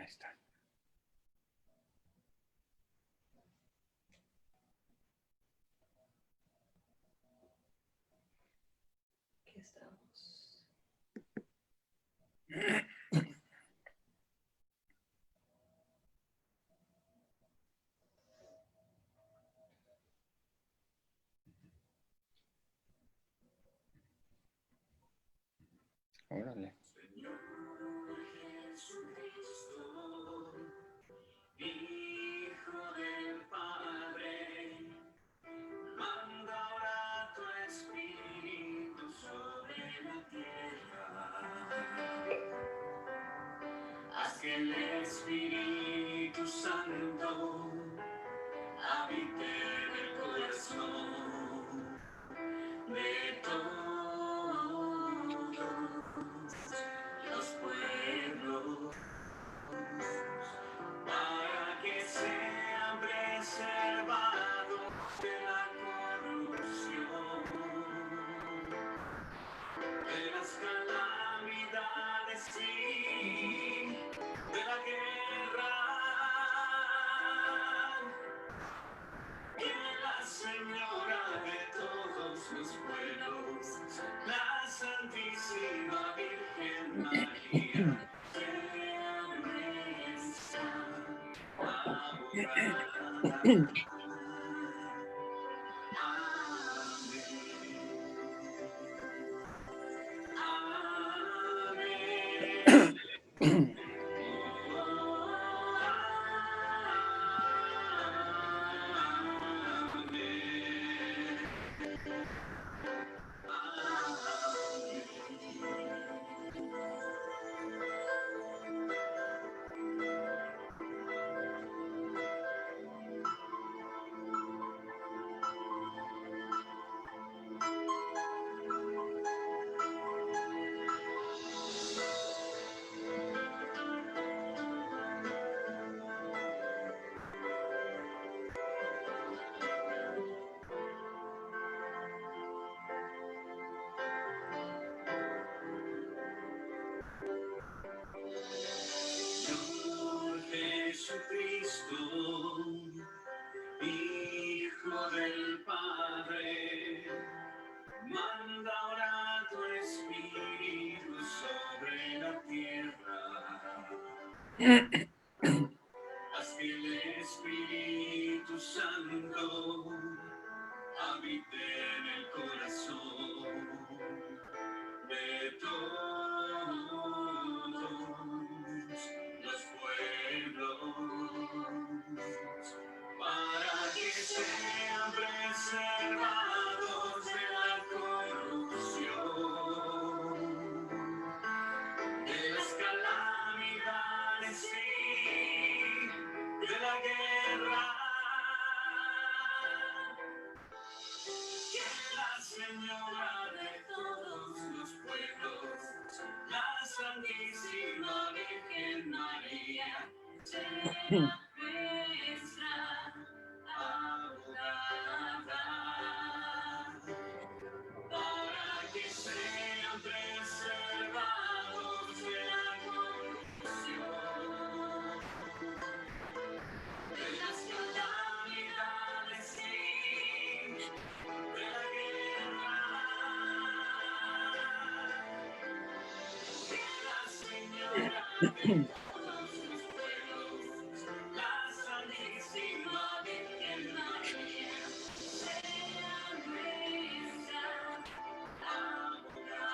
Ahí está. Aquí estamos. Órale. Que el Espíritu Santo habite en el corazón de todos los pueblos, para que sean preservados de la corrupción, de las calamidades y de la guerra, que la Señora de todos los pueblos, la Santísima Virgen María, sea nuestra abogada. Jesucristo, Hijo del Padre, manda ahora tu Espíritu sobre la tierra. Haz que el Espíritu Santo habite en el corazón de todos los pueblos, para que sean preservados de la corrupción, de las calamidades y de la guerra, que la Señora de todos los pueblos, la Santísima Virgen María, sea nuestra abogada, para que sean preservados de la corrupción, de las calamidades y de la guerra, que la Señora de todos los pueblos, la Santísima Virgen María, sea nuestra abogada.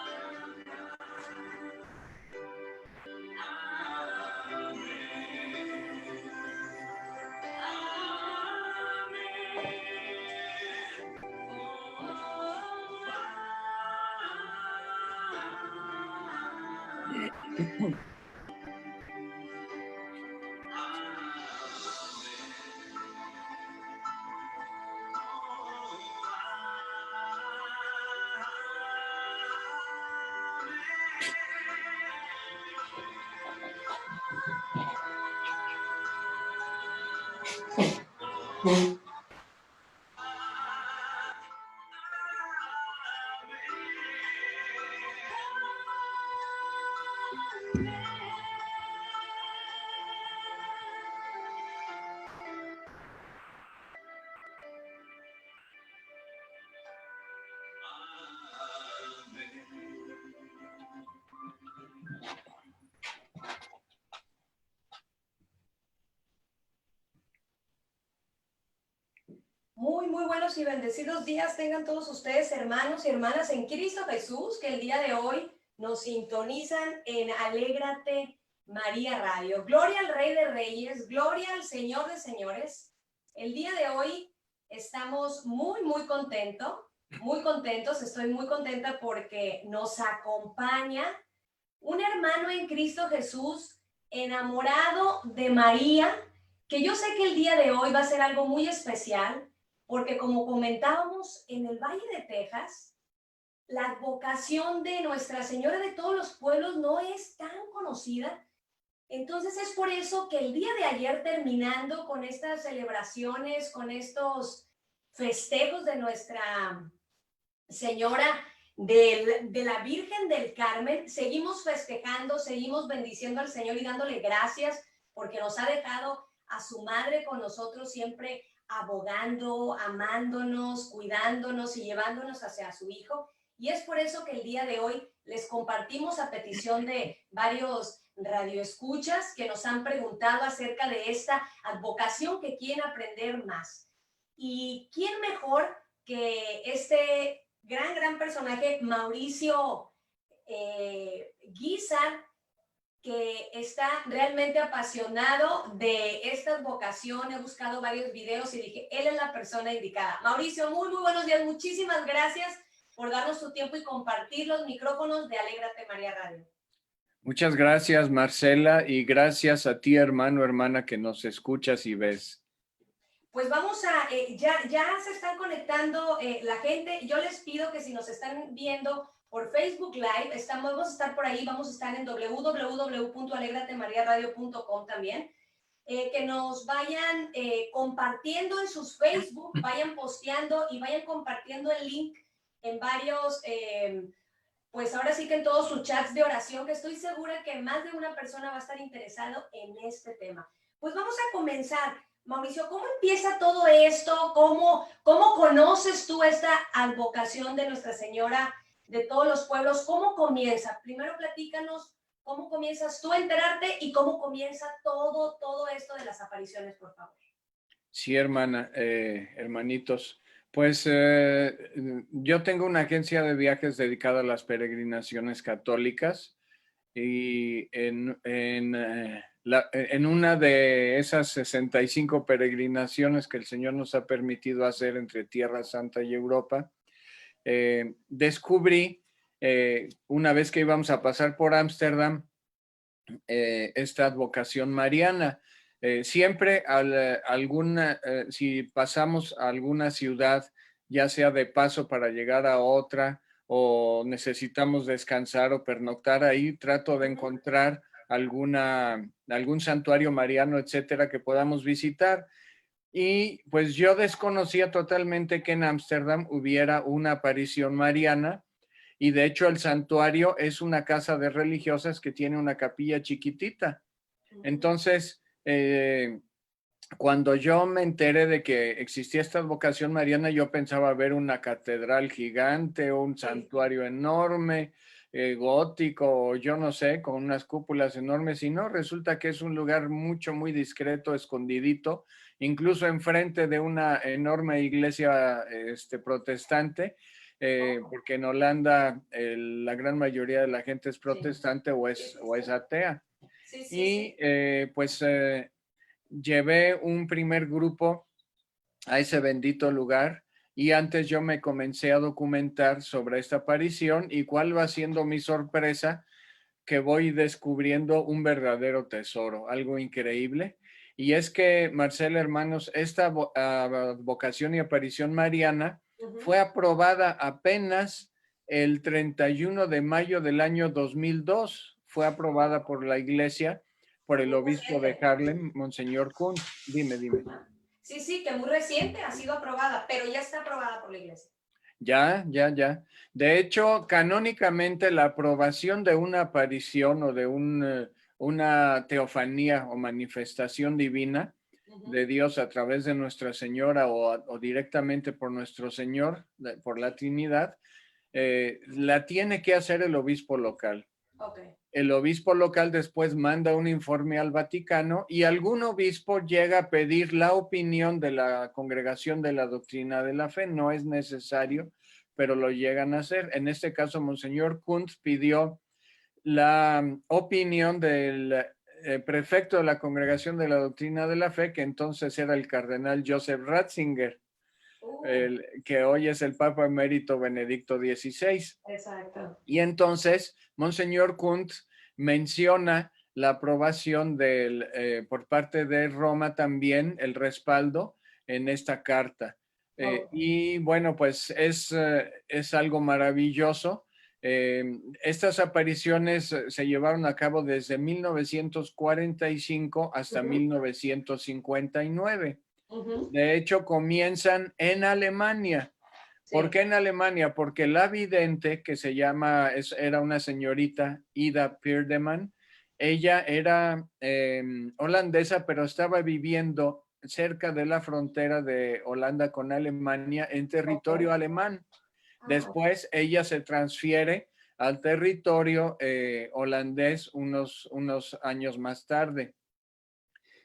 Muy buenos y bendecidos días tengan todos ustedes, hermanos y hermanas en Cristo Jesús, que el día de hoy nos sintonizan en Alégrate María Radio. Gloria al Rey de Reyes, gloria al Señor de Señores. El día de hoy estamos muy contentos. Estoy muy contenta porque nos acompaña un hermano en Cristo Jesús, enamorado de María, que yo sé que el día de hoy va a ser algo muy especial, porque como comentábamos en el Valle de Texas, la advocación de Nuestra Señora de todos los pueblos no es tan conocida. Entonces es por eso que el día de ayer, terminando con estas celebraciones, con estos festejos de Nuestra Señora de la Virgen del Carmen, seguimos festejando, seguimos bendiciendo al Señor y dándole gracias porque nos ha dejado a su madre con nosotros, siempre abogando, amándonos, cuidándonos y llevándonos hacia su Hijo. Y es por eso que el día de hoy les compartimos, a petición de varios radioescuchas que nos han preguntado acerca de esta advocación, que quieren aprender más. ¿Y quién mejor que este gran personaje, Mauricio Guízar, que está realmente apasionado de esta vocación? He buscado varios videos y dije, él es la persona indicada. Mauricio, muy buenos días. Muchísimas gracias por darnos tu tiempo y compartir los micrófonos de Alégrate María Radio. Muchas gracias, Marcela, y gracias a ti, hermano, hermana, que nos escuchas y ves. Pues vamos a, ya se están conectando la gente. Yo les pido que si nos están viendo por Facebook Live, vamos a estar por ahí, vamos a estar en www.alegratemaríaradio.com también, que nos vayan compartiendo en sus Facebook, vayan posteando y vayan compartiendo el link en varios, pues ahora sí que en todos sus chats de oración, que estoy segura que más de una persona va a estar interesado en este tema. Pues vamos a comenzar. Mauricio, ¿cómo empieza todo esto? ¿Cómo conoces tú esta advocación de Nuestra Señora de todos los pueblos? ¿Cómo comienza? Primero platícanos cómo comienzas tú a enterarte y cómo comienza todo esto de las apariciones, por favor. Sí, hermana, hermanitos. Pues yo tengo una agencia de viajes dedicada a las peregrinaciones católicas y en una de esas 65 peregrinaciones que el Señor nos ha permitido hacer entre Tierra Santa y Europa, descubrí, una vez que íbamos a pasar por Ámsterdam, esta advocación mariana. Siempre si pasamos a alguna ciudad, ya sea de paso para llegar a otra o necesitamos descansar o pernoctar ahí, trato de encontrar algún santuario mariano, etcétera, que podamos visitar. Y pues yo desconocía totalmente que en Ámsterdam hubiera una aparición mariana, y de hecho el santuario es una casa de religiosas que tiene una capilla chiquitita. Entonces, cuando yo me enteré de que existía esta advocación mariana, yo pensaba ver una catedral gigante o un santuario enorme, gótico, o yo no sé, con unas cúpulas enormes, y no, resulta que es un lugar muy discreto, escondidito, incluso enfrente de una enorme iglesia protestante, porque en Holanda la gran mayoría de la gente es protestante o es atea. Y pues llevé un primer grupo a ese bendito lugar, y antes yo me comencé a documentar sobre esta aparición, y cuál va siendo mi sorpresa, que voy descubriendo un verdadero tesoro, algo increíble. Y es que, Marcela, hermanos, esta vocación y aparición mariana fue aprobada apenas el 31 de mayo del año 2002. Fue aprobada por la iglesia, por el obispo de Haarlem, Monseñor Kuhn. Dime. Sí, que muy reciente ha sido aprobada, pero ya está aprobada por la iglesia. Ya. De hecho, canónicamente la aprobación de una aparición o de una teofanía o manifestación divina de Dios a través de Nuestra Señora o directamente por nuestro Señor, por la Trinidad, la tiene que hacer el obispo local. Ok. El obispo local después manda un informe al Vaticano y algún obispo llega a pedir la opinión de la Congregación de la Doctrina de la Fe. No es necesario, pero lo llegan a hacer. En este caso, Monseñor Kuntz pidió la opinión del prefecto de la Congregación de la Doctrina de la Fe, que entonces era el cardenal Joseph Ratzinger, que hoy es el Papa Emérito Benedicto XVI. Exacto. Y entonces, Monseñor Kuntz menciona la aprobación por parte de Roma también, el respaldo en esta carta. Y bueno, pues es algo maravilloso. Estas apariciones se llevaron a cabo desde 1945 hasta 1959. De hecho, comienzan en Alemania. ¿Por qué en Alemania? Porque la vidente, que era una señorita, Ida Peerdeman, ella era holandesa, pero estaba viviendo cerca de la frontera de Holanda con Alemania, en territorio alemán. Después ella se transfiere al territorio holandés unos años más tarde.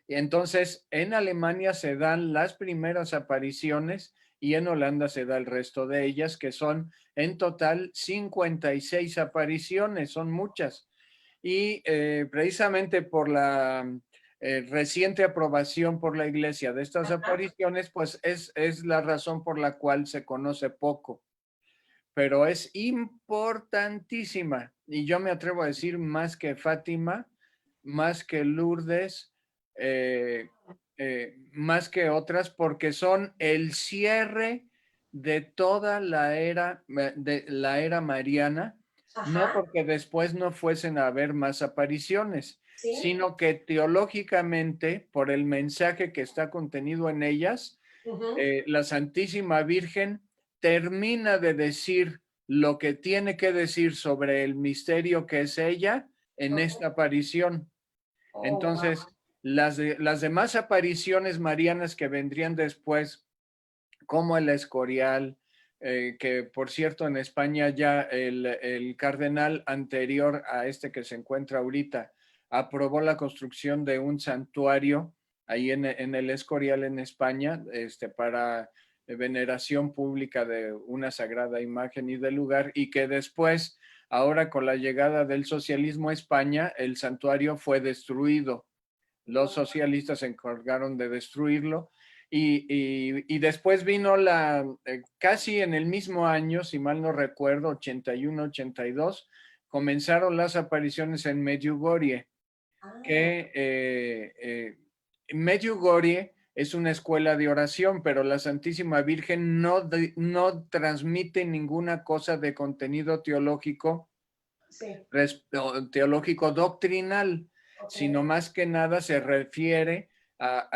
Y entonces, en Alemania se dan las primeras apariciones y en Holanda se da el resto de ellas, que son en total 56 apariciones, son muchas. Y precisamente por la reciente aprobación por la Iglesia de estas apariciones, pues es la razón por la cual se conoce poco. Pero es importantísima. Y yo me atrevo a decir más que Fátima, más que Lourdes, más que otras, porque son el cierre de toda de la era mariana, no porque después no fuesen a haber más apariciones, sino que teológicamente, por el mensaje que está contenido en ellas, la Santísima Virgen termina de decir lo que tiene que decir sobre el misterio que es ella en esta aparición. Entonces, las demás apariciones marianas que vendrían después, como el Escorial, que por cierto en España ya el cardenal anterior a este que se encuentra ahorita aprobó la construcción de un santuario ahí en el Escorial en España, para veneración pública de una sagrada imagen y del lugar, y que después, ahora con la llegada del socialismo a España, el santuario fue destruido. Los socialistas se encargaron de destruirlo y después vino casi en el mismo año, si mal no recuerdo, 81, 82, comenzaron las apariciones en Medjugorje, que Medjugorje es una escuela de oración, pero la Santísima Virgen no transmite ninguna cosa de contenido teológico, teológico doctrinal, sino más que nada se refiere a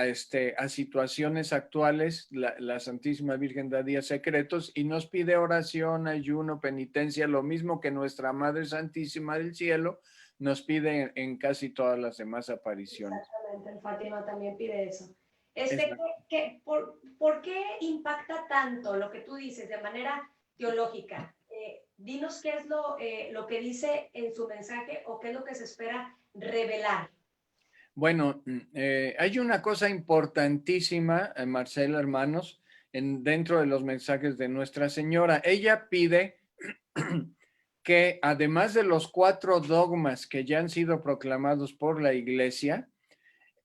situaciones actuales. La Santísima Virgen da días secretos y nos pide oración, ayuno, penitencia, lo mismo que nuestra Madre Santísima del Cielo nos pide en casi todas las demás apariciones. Exactamente, el Fátima también pide eso. ¿Por qué impacta tanto lo que tú dices de manera teológica? Dinos qué es lo que dice en su mensaje o qué es lo que se espera revelar. Bueno, hay una cosa importantísima, Marcela, hermanos, dentro de los mensajes de Nuestra Señora. Ella pide que además de los 4 dogmas que ya han sido proclamados por la Iglesia.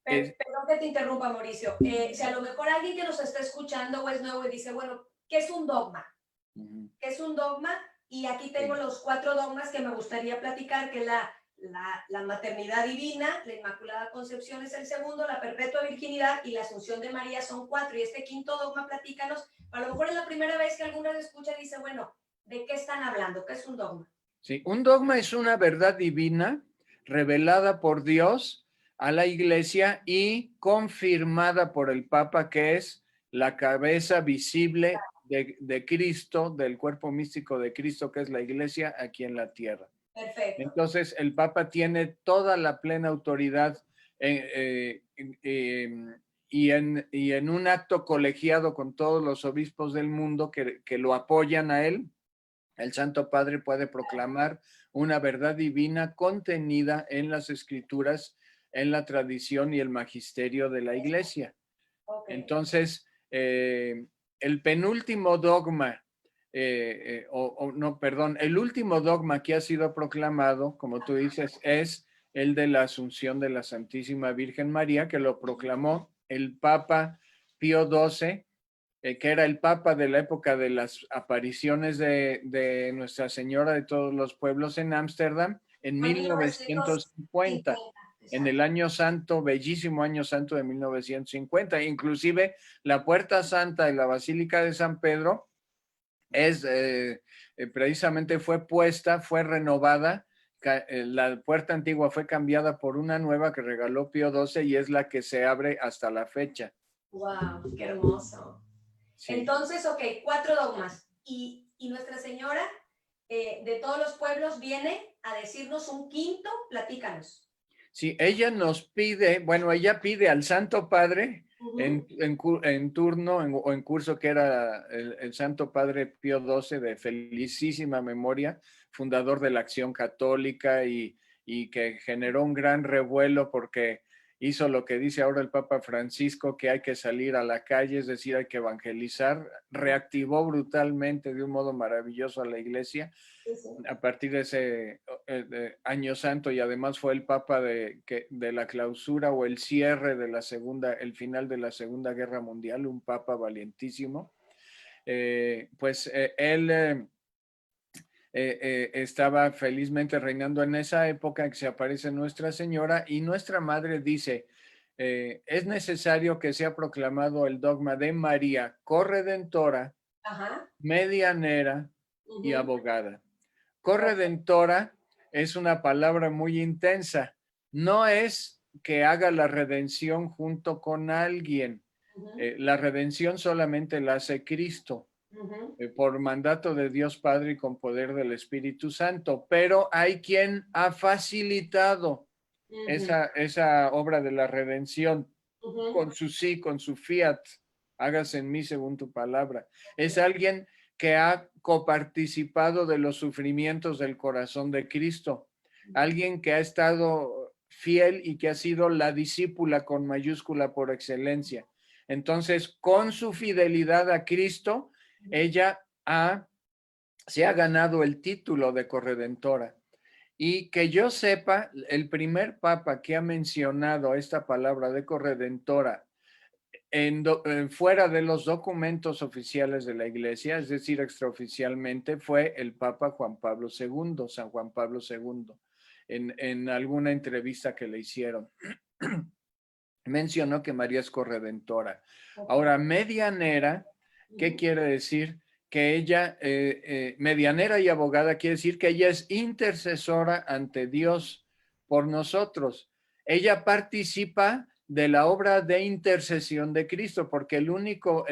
Perdón que te interrumpa, Mauricio. Si a lo mejor alguien que nos está escuchando o es nuevo y dice, bueno, ¿qué es un dogma? ¿Qué es un dogma? Y aquí tengo los 4 dogmas que me gustaría platicar, que es la maternidad divina, la Inmaculada Concepción es el segundo, la perpetua virginidad y la Asunción de María son 4. Y este quinto dogma, platícanos. A lo mejor es la primera vez que alguna escucha y dice, bueno, ¿de qué están hablando? ¿Qué es un dogma? Sí, un dogma es una verdad divina revelada por Dios a la Iglesia y confirmada por el Papa, que es la cabeza visible de Cristo, del cuerpo místico de Cristo, que es la Iglesia aquí en la tierra. Perfecto. Entonces, el Papa tiene toda la plena autoridad y en un acto colegiado con todos los obispos del mundo que lo apoyan a él. El Santo Padre puede proclamar una verdad divina contenida en las escrituras, en la tradición y el magisterio de la iglesia. Ok. Entonces, el penúltimo dogma, no, perdón, el último dogma que ha sido proclamado, como tú dices, es el de la Asunción de la Santísima Virgen María, que lo proclamó el Papa Pío XII, que era el Papa de la época de las apariciones de Nuestra Señora de todos los pueblos en Ámsterdam, en Fue 1950. 1950, en el año santo, bellísimo año santo de 1950. Inclusive la Puerta Santa de la Basílica de San Pedro es precisamente fue renovada. La puerta antigua fue cambiada por una nueva que regaló Pío XII y es la que se abre hasta la fecha. Wow, qué hermoso. Sí. Entonces, ok, 4 dogmas. Y Nuestra Señora de todos los pueblos viene a decirnos un quinto, platícanos. Sí, ella nos pide, bueno, ella pide al Santo Padre Ujú. en turno o en curso, que era el Santo Padre Pío XII, de felicísima memoria, fundador de la Acción Católica y que generó un gran revuelo porque hizo lo que dice ahora el Papa Francisco, que hay que salir a la calle, es decir, hay que evangelizar. Reactivó brutalmente de un modo maravilloso a la iglesia Sí, sí. a partir de ese año santo, y además fue el papa de la clausura o el cierre de el final de la Segunda Guerra Mundial, un papa valientísimo. Él estaba felizmente reinando en esa época que se aparece Nuestra Señora, y Nuestra Madre dice, es necesario que sea proclamado el dogma de María, corredentora, Ajá. medianera y Ujú. abogada. Corredentora es una palabra muy intensa. No es que haga la redención junto con alguien. Ujú. La redención solamente la hace Cristo, Ujú. por mandato de Dios Padre y con poder del Espíritu Santo. Pero hay quien ha facilitado Ujú. esa obra de la redención Ujú. con su sí, con su fiat, hágase en mí según tu palabra. Es alguien que ha coparticipado de los sufrimientos del corazón de Cristo, alguien que ha estado fiel y que ha sido la discípula con mayúscula por excelencia. Entonces, con su fidelidad a Cristo, ella se ha ganado el título de corredentora. Y que yo sepa, el primer papa que ha mencionado esta palabra de corredentora fuera de los documentos oficiales de la iglesia, es decir, extraoficialmente, fue el Papa Juan Pablo II, San Juan Pablo II, en alguna entrevista que le hicieron. Mencionó que María es corredentora. Ahora, medianera, ¿qué quiere decir? Que ella, medianera y abogada, quiere decir que ella es intercesora ante Dios por nosotros. Ella participa de la obra de intercesión de Cristo, porque el único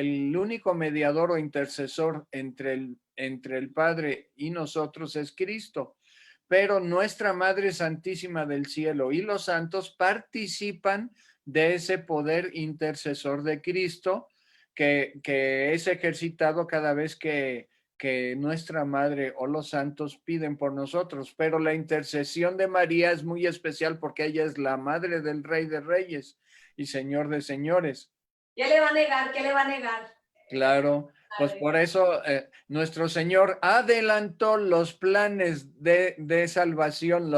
mediador o intercesor entre el Padre y nosotros es Cristo. Pero nuestra Madre Santísima del Cielo y los santos participan de ese poder intercesor de Cristo que es ejercitado cada vez que nuestra Madre o los santos piden por nosotros. Pero la intercesión de María es muy especial porque ella es la Madre del Rey de Reyes y Señor de Señores. ¿Qué le va a negar? ¿Qué le va a negar? Claro, pues por eso nuestro Señor adelantó los planes de salvación,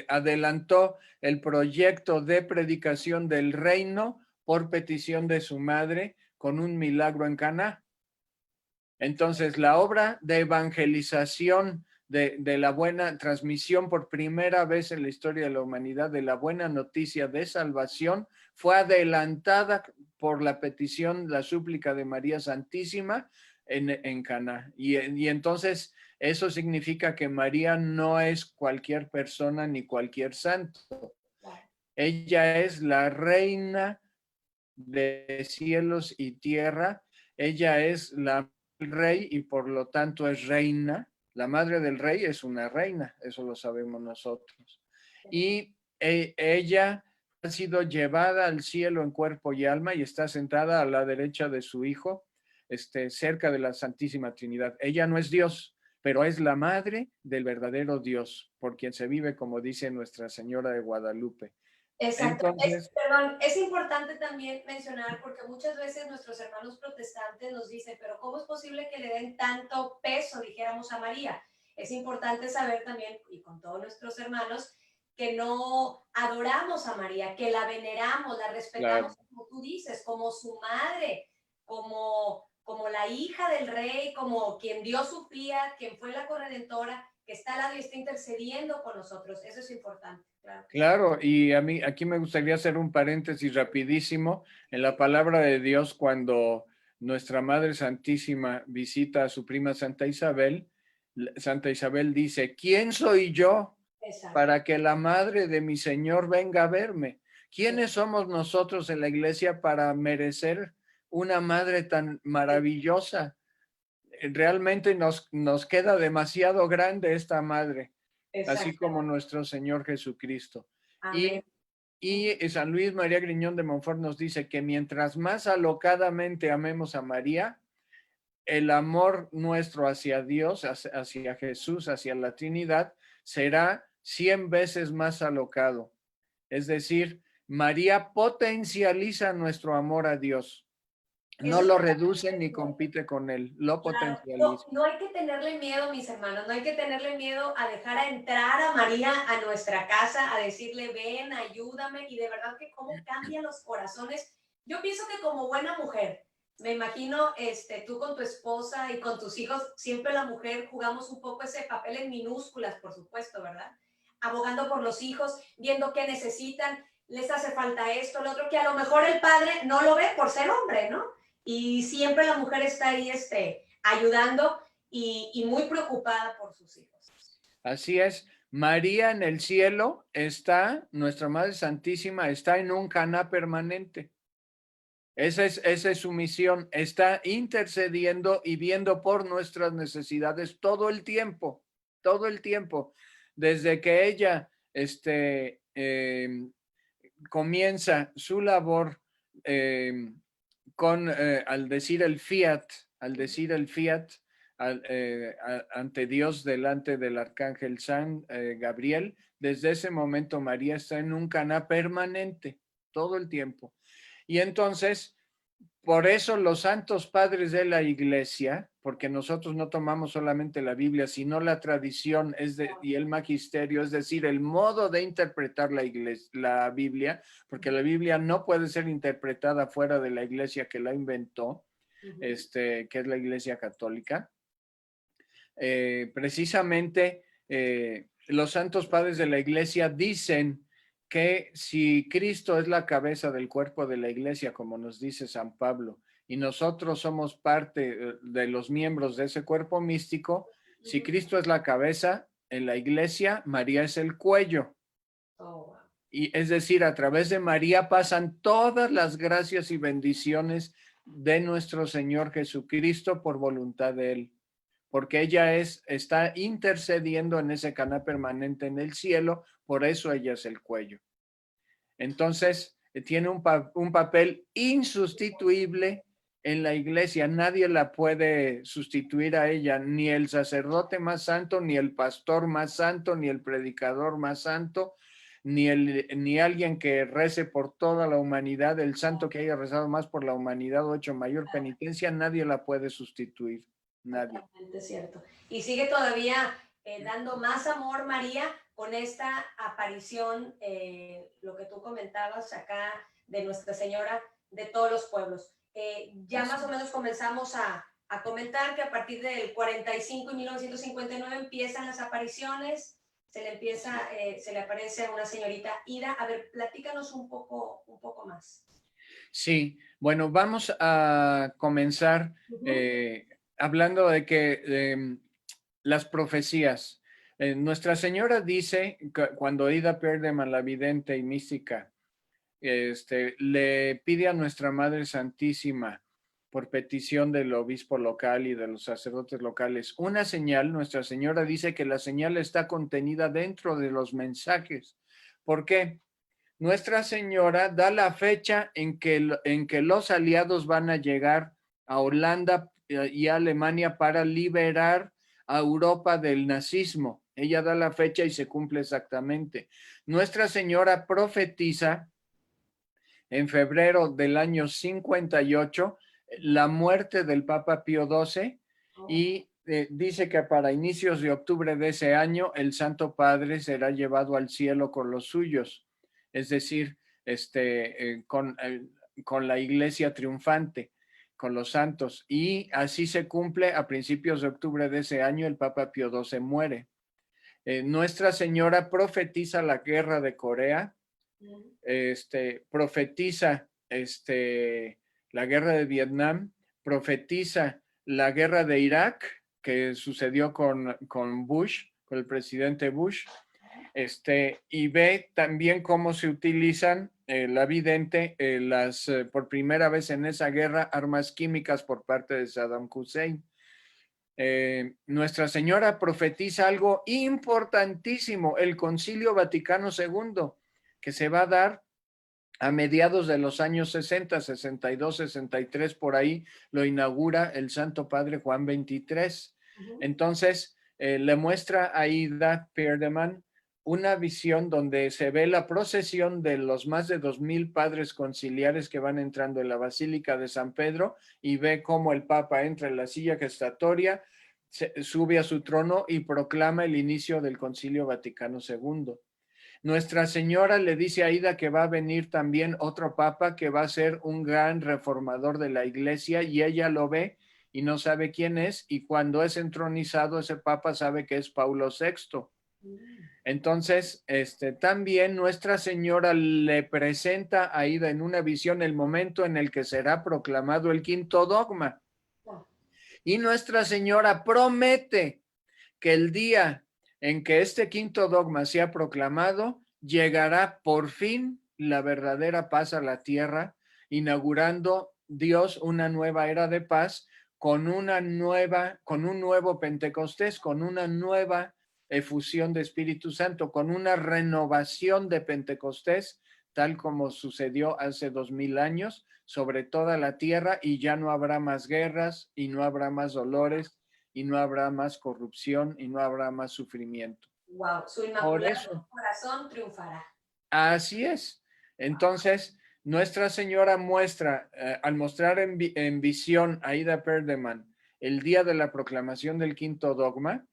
adelantó el proyecto de predicación del reino por petición de su madre con un milagro en Caná. Entonces, la obra de evangelización de la buena transmisión por primera vez en la historia de la humanidad de la buena noticia de salvación fue adelantada por la petición, la súplica de María Santísima en Caná. Y entonces eso significa que María no es cualquier persona ni cualquier santo. Ella es la reina de cielos y tierra. Ella es la rey y por lo tanto es reina. La madre del rey es una reina, eso lo sabemos nosotros. Y ella ha sido llevada al cielo en cuerpo y alma y está sentada a la derecha de su Hijo, cerca de la Santísima Trinidad. Ella no es Dios, pero es la madre del verdadero Dios, por quien se vive, como dice Nuestra Señora de Guadalupe. Exacto. Entonces, Perdón, es importante también mencionar porque muchas veces nuestros hermanos protestantes nos dicen, pero ¿cómo es posible que le den tanto peso, dijéramos, a María? Es importante saber también, y con todos nuestros hermanos, que no adoramos a María, que la veneramos, la respetamos, claro, como tú dices, como su madre, como la hija del rey, como quien dio su fiat, quien fue la corredentora, que está al lado y está intercediendo por nosotros. Eso es importante, claro que sí. claro, y a mí aquí me gustaría hacer un paréntesis rapidísimo en la palabra de Dios cuando nuestra Madre Santísima visita a su prima Santa Isabel dice, ¿quién soy yo Exacto. para que la madre de mi Señor venga a verme? ¿Quiénes somos nosotros en la iglesia para merecer una madre tan maravillosa? Realmente nos queda demasiado grande esta madre, así como Exactamente. nuestro Señor Jesucristo. Amén. Y, y San Luis María Griñón de Montfort nos dice que mientras más alocadamente amemos a María, el amor nuestro hacia Dios, hacia Jesús, hacia la Trinidad, será 100 veces más alocado. Es decir, María potencializa nuestro amor a Dios. Eso No es lo reduce totalmente ni cierto. compite con él, lo Claro, no, potencializa. no hay que tenerle miedo, mis hermanos, no hay que tenerle miedo a dejar a entrar a María a nuestra casa, a decirle, ven, ayúdame, y de verdad que cómo cambian los corazones. Yo pienso que como buena mujer, me imagino, tú con tu esposa y con tus hijos, siempre la mujer jugamos un poco ese papel en minúsculas, por supuesto, ¿verdad? Abogando por los hijos, viendo qué necesitan, les hace falta esto, lo otro, que a lo mejor el padre no lo ve por ser hombre, ¿no? Y siempre la mujer está ahí, ayudando y muy preocupada por sus hijos. Así es. María en el cielo está, nuestra Madre Santísima está en un caná permanente. Esa es su misión. Está intercediendo y viendo por nuestras necesidades todo el tiempo, todo el tiempo. Desde que ella comienza su labor eh, al decir el fiat, al decir el fiat ante Dios delante del arcángel San Gabriel, desde ese momento María está en un caná permanente todo el tiempo. Y entonces, por eso los santos padres de la iglesia, porque nosotros no tomamos solamente la Biblia, sino la tradición y el magisterio, es decir, el modo de interpretar la Biblia, porque la Biblia no puede ser interpretada fuera de la iglesia que la inventó, que es la iglesia católica. Precisamente los santos padres de la iglesia dicen que si Cristo es la cabeza del cuerpo de la iglesia, como nos dice San Pablo, y nosotros somos parte de los miembros de ese cuerpo místico, si Cristo es la cabeza en la iglesia, María es el cuello. Oh, wow. Y es decir, a través de María pasan todas las gracias y bendiciones de nuestro Señor Jesucristo por voluntad de Él, porque ella está intercediendo en ese caná permanente en el cielo, por eso ella es el cuello. Entonces, tiene un papel insustituible en la iglesia, nadie la puede sustituir a ella, ni el sacerdote más santo, ni el pastor más santo, ni el predicador más santo, ni alguien que rece por toda la humanidad, el santo que haya rezado más por la humanidad o hecho mayor penitencia, nadie la puede sustituir, nadie. Totalmente cierto. Y sigue todavía dando más amor María con esta aparición, lo que tú comentabas acá de Nuestra Señora de todos los pueblos. Ya más o menos comenzamos a comentar que a partir del 45 y 1959 empiezan las apariciones, se le aparece a una señorita Ida. A ver, platícanos un poco más. Sí, bueno, vamos a comenzar hablando de que las profecías. Nuestra Señora dice, cuando Ida Perdeman, la vidente y mística, le pide a nuestra Madre Santísima, por petición del obispo local y de los sacerdotes locales, una señal. Nuestra Señora dice que la señal está contenida dentro de los mensajes. ¿Por qué? Nuestra Señora da la fecha en que los aliados van a llegar a Holanda y a Alemania para liberar a Europa del nazismo. Ella da la fecha y se cumple exactamente. Nuestra Señora profetiza en febrero del año 58 la muerte del Papa Pío XII y dice que para inicios de octubre de ese año el Santo Padre será llevado al cielo con los suyos, es decir, con la iglesia triunfante, con los santos. Y así se cumple a principios de octubre de ese año, el Papa Pío XII muere. Nuestra Señora profetiza la guerra de Corea, profetiza la guerra de Vietnam, profetiza la guerra de Irak que sucedió con Bush, con el presidente Bush, y ve también cómo se utilizan la vidente por primera vez en esa guerra armas químicas por parte de Saddam Hussein. Nuestra Señora profetiza algo importantísimo, el Concilio Vaticano II, que se va a dar a mediados de los años 60, 62, 63, por ahí lo inaugura el Santo Padre Juan XXIII. Entonces, le muestra a Ida Perdeman una visión donde se ve la procesión de los más de 2000 padres conciliares que van entrando en la Basílica de San Pedro y ve cómo el Papa entra en la silla gestatoria, sube a su trono y proclama el inicio del Concilio Vaticano II. Nuestra Señora le dice a Ida que va a venir también otro papa que va a ser un gran reformador de la iglesia y ella lo ve y no sabe quién es, y cuando es entronizado ese papa sabe que es Paulo VI. Entonces, también Nuestra Señora le presenta a Ida en una visión el momento en el que será proclamado el quinto dogma. Y Nuestra Señora promete que el día en que este quinto dogma sea proclamado, llegará por fin la verdadera paz a la tierra, inaugurando Dios una nueva era de paz con un nuevo Pentecostés, con una nueva efusión de Espíritu Santo, con una renovación de Pentecostés, tal como sucedió hace 2000 años sobre toda la tierra, y ya no habrá más guerras y no habrá más dolores y no habrá más corrupción y no habrá más sufrimiento. Wow, su Por inmaculado eso, corazón triunfará. así es. Entonces, Nuestra Señora muestra, al mostrar en visión a Ida Perdeman el día de la proclamación del quinto dogma,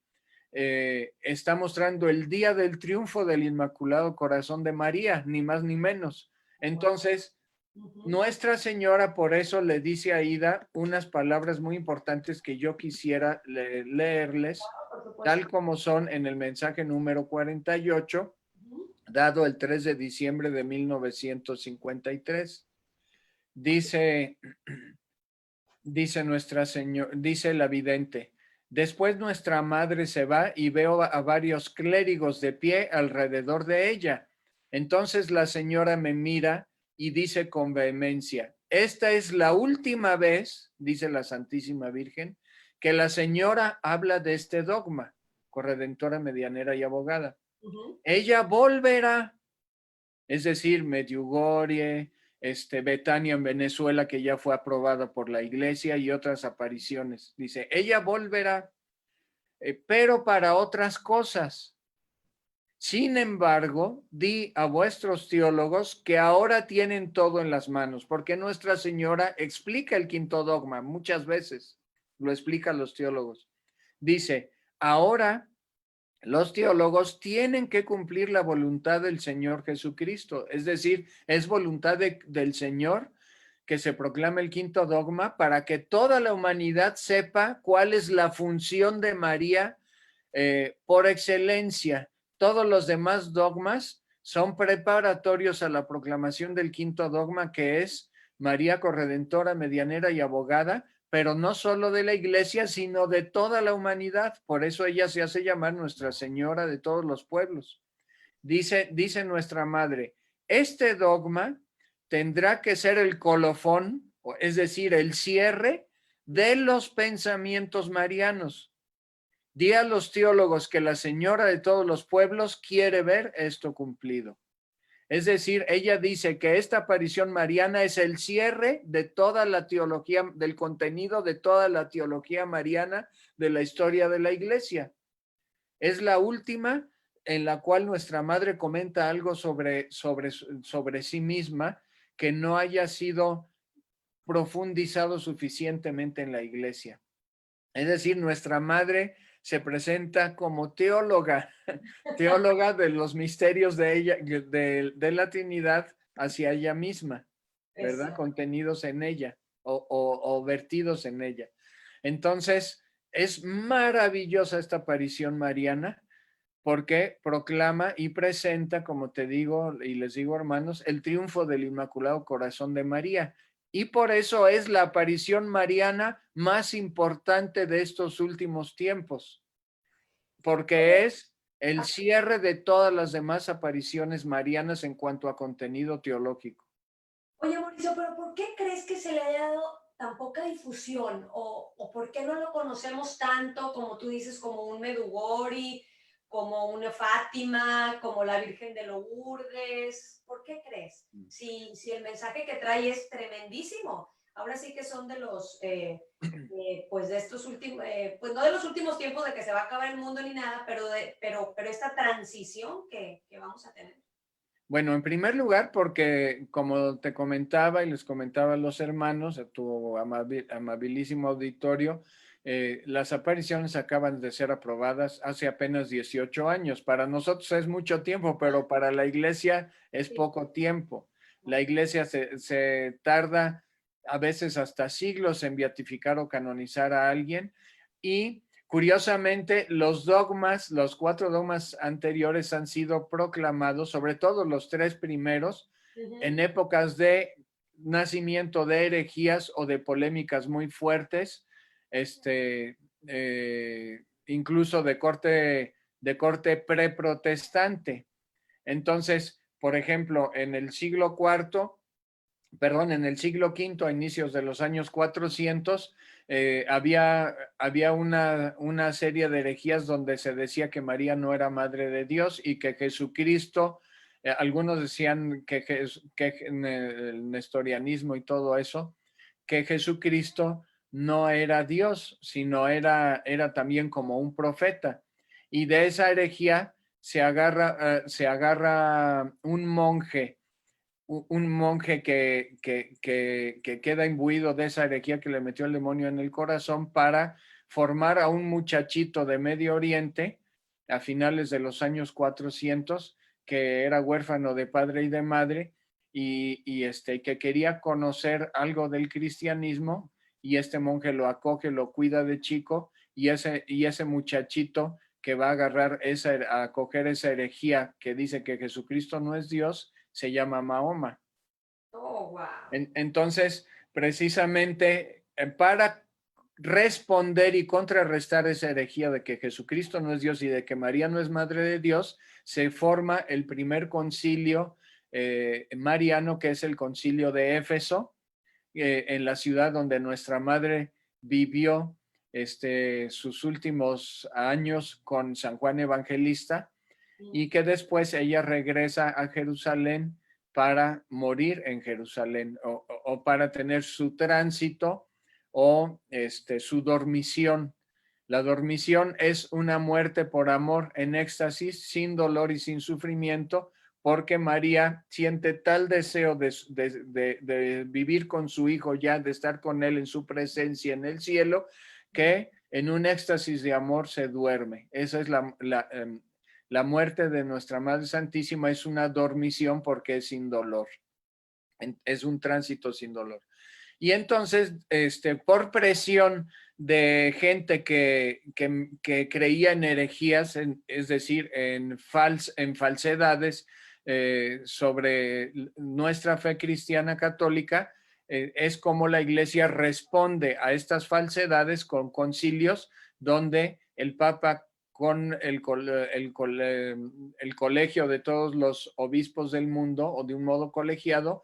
está mostrando el día del triunfo del Inmaculado Corazón de María, ni más ni menos. Entonces, Nuestra Señora por eso le dice a Ida unas palabras muy importantes que yo quisiera leerles, tal como son en el mensaje número 48, dado el 3 de diciembre de 1953. Dice Nuestra Señora, dice la vidente: después nuestra madre se va y veo a varios clérigos de pie alrededor de ella. Entonces la señora me mira y dice con vehemencia: esta es la última vez, dice la Santísima Virgen, que la señora habla de este dogma, corredentora, medianera y abogada. Ella volverá, es decir, Medjugorje, Betania en Venezuela, que ya fue aprobada por la iglesia, y otras apariciones. Dice, ella volverá, pero para otras cosas. Sin embargo, di a vuestros teólogos que ahora tienen todo en las manos, porque Nuestra Señora explica el quinto dogma muchas veces, lo explica a los teólogos. Dice, ahora los teólogos tienen que cumplir la voluntad del Señor Jesucristo, es decir, es voluntad del Señor que se proclame el quinto dogma para que toda la humanidad sepa cuál es la función de María por excelencia. Todos los demás dogmas son preparatorios a la proclamación del quinto dogma, que es María corredentora, medianera y abogada, pero no solo de la iglesia, sino de toda la humanidad. Por eso ella se hace llamar Nuestra Señora de todos los pueblos. Dice nuestra madre, este dogma tendrá que ser el colofón, es decir, el cierre de los pensamientos marianos. Di a los teólogos que la Señora de todos los pueblos quiere ver esto cumplido. Es decir, ella dice que esta aparición mariana es el cierre de toda la teología, del contenido de toda la teología mariana de la historia de la iglesia. Es la última en la cual nuestra madre comenta algo sobre sí misma que no haya sido profundizado suficientemente en la iglesia. Es decir, nuestra madre se presenta como teóloga, teóloga de los misterios de ella, de la Trinidad hacia ella misma, ¿verdad? Contenidos en ella o vertidos en ella. Entonces, es maravillosa esta aparición mariana porque proclama y presenta, como te digo y les digo, hermanos, el triunfo del Inmaculado Corazón de María. Y por eso es la aparición mariana más importante de estos últimos tiempos, porque es el cierre de todas las demás apariciones marianas en cuanto a contenido teológico. Oye, Mauricio, pero ¿por qué crees que se le haya dado tan poca difusión? ¿O por qué no lo conocemos tanto, como tú dices, como un Medjugorje, como una Fátima, como la Virgen de Lourdes? ¿Por qué crees? Si el mensaje que trae es tremendísimo. Ahora sí que son de los, pues de estos últimos, pues no de los últimos tiempos de que se va a acabar el mundo ni nada, pero esta transición que vamos a tener. Bueno, en primer lugar, porque como te comentaba y les comentaba a los hermanos, a tu amabilísimo auditorio, las apariciones acaban de ser aprobadas hace apenas 18 años. Para nosotros es mucho tiempo, pero para la iglesia es poco tiempo. La iglesia se tarda a veces hasta siglos en beatificar o canonizar a alguien y curiosamente, los 4 dogmas anteriores han sido proclamados, sobre todo los 3 primeros, en épocas de nacimiento de herejías o de polémicas muy fuertes, incluso de corte preprotestante. Entonces, por ejemplo, en el siglo V, a inicios de los años 400, había una serie de herejías donde se decía que María no era madre de Dios y que Jesucristo, algunos decían que en el nestorianismo y todo eso, que Jesucristo no era Dios, sino era también como un profeta. Y de esa herejía se agarra un monje que queda imbuido de esa herejía que le metió el demonio en el corazón para formar a un muchachito de Medio Oriente a finales de los años 400 que era huérfano de padre y de madre que quería conocer algo del cristianismo y este monje lo acoge, lo cuida de chico y ese muchachito que va a acoger esa herejía que dice que Jesucristo no es Dios, se llama Mahoma. Oh, wow. Entonces, precisamente para responder y contrarrestar esa herejía de que Jesucristo no es Dios y de que María no es madre de Dios, se forma el primer concilio mariano, que es el concilio de Éfeso, en la ciudad donde nuestra madre vivió sus últimos años con San Juan Evangelista, y que después ella regresa a Jerusalén para morir en Jerusalén o para tener su tránsito o su dormición. La dormición es una muerte por amor en éxtasis, sin dolor y sin sufrimiento, porque María siente tal deseo de vivir con su hijo ya, de estar con él en su presencia en el cielo, que en un éxtasis de amor se duerme. Esa es la muerte de nuestra Madre Santísima, es una dormición porque es sin dolor. Es un tránsito sin dolor. Y entonces, por presión de gente que creía en herejías, es decir, en falsedades sobre nuestra fe cristiana católica, es como la iglesia responde a estas falsedades con concilios donde el Papa con el colegio de todos los obispos del mundo o de un modo colegiado,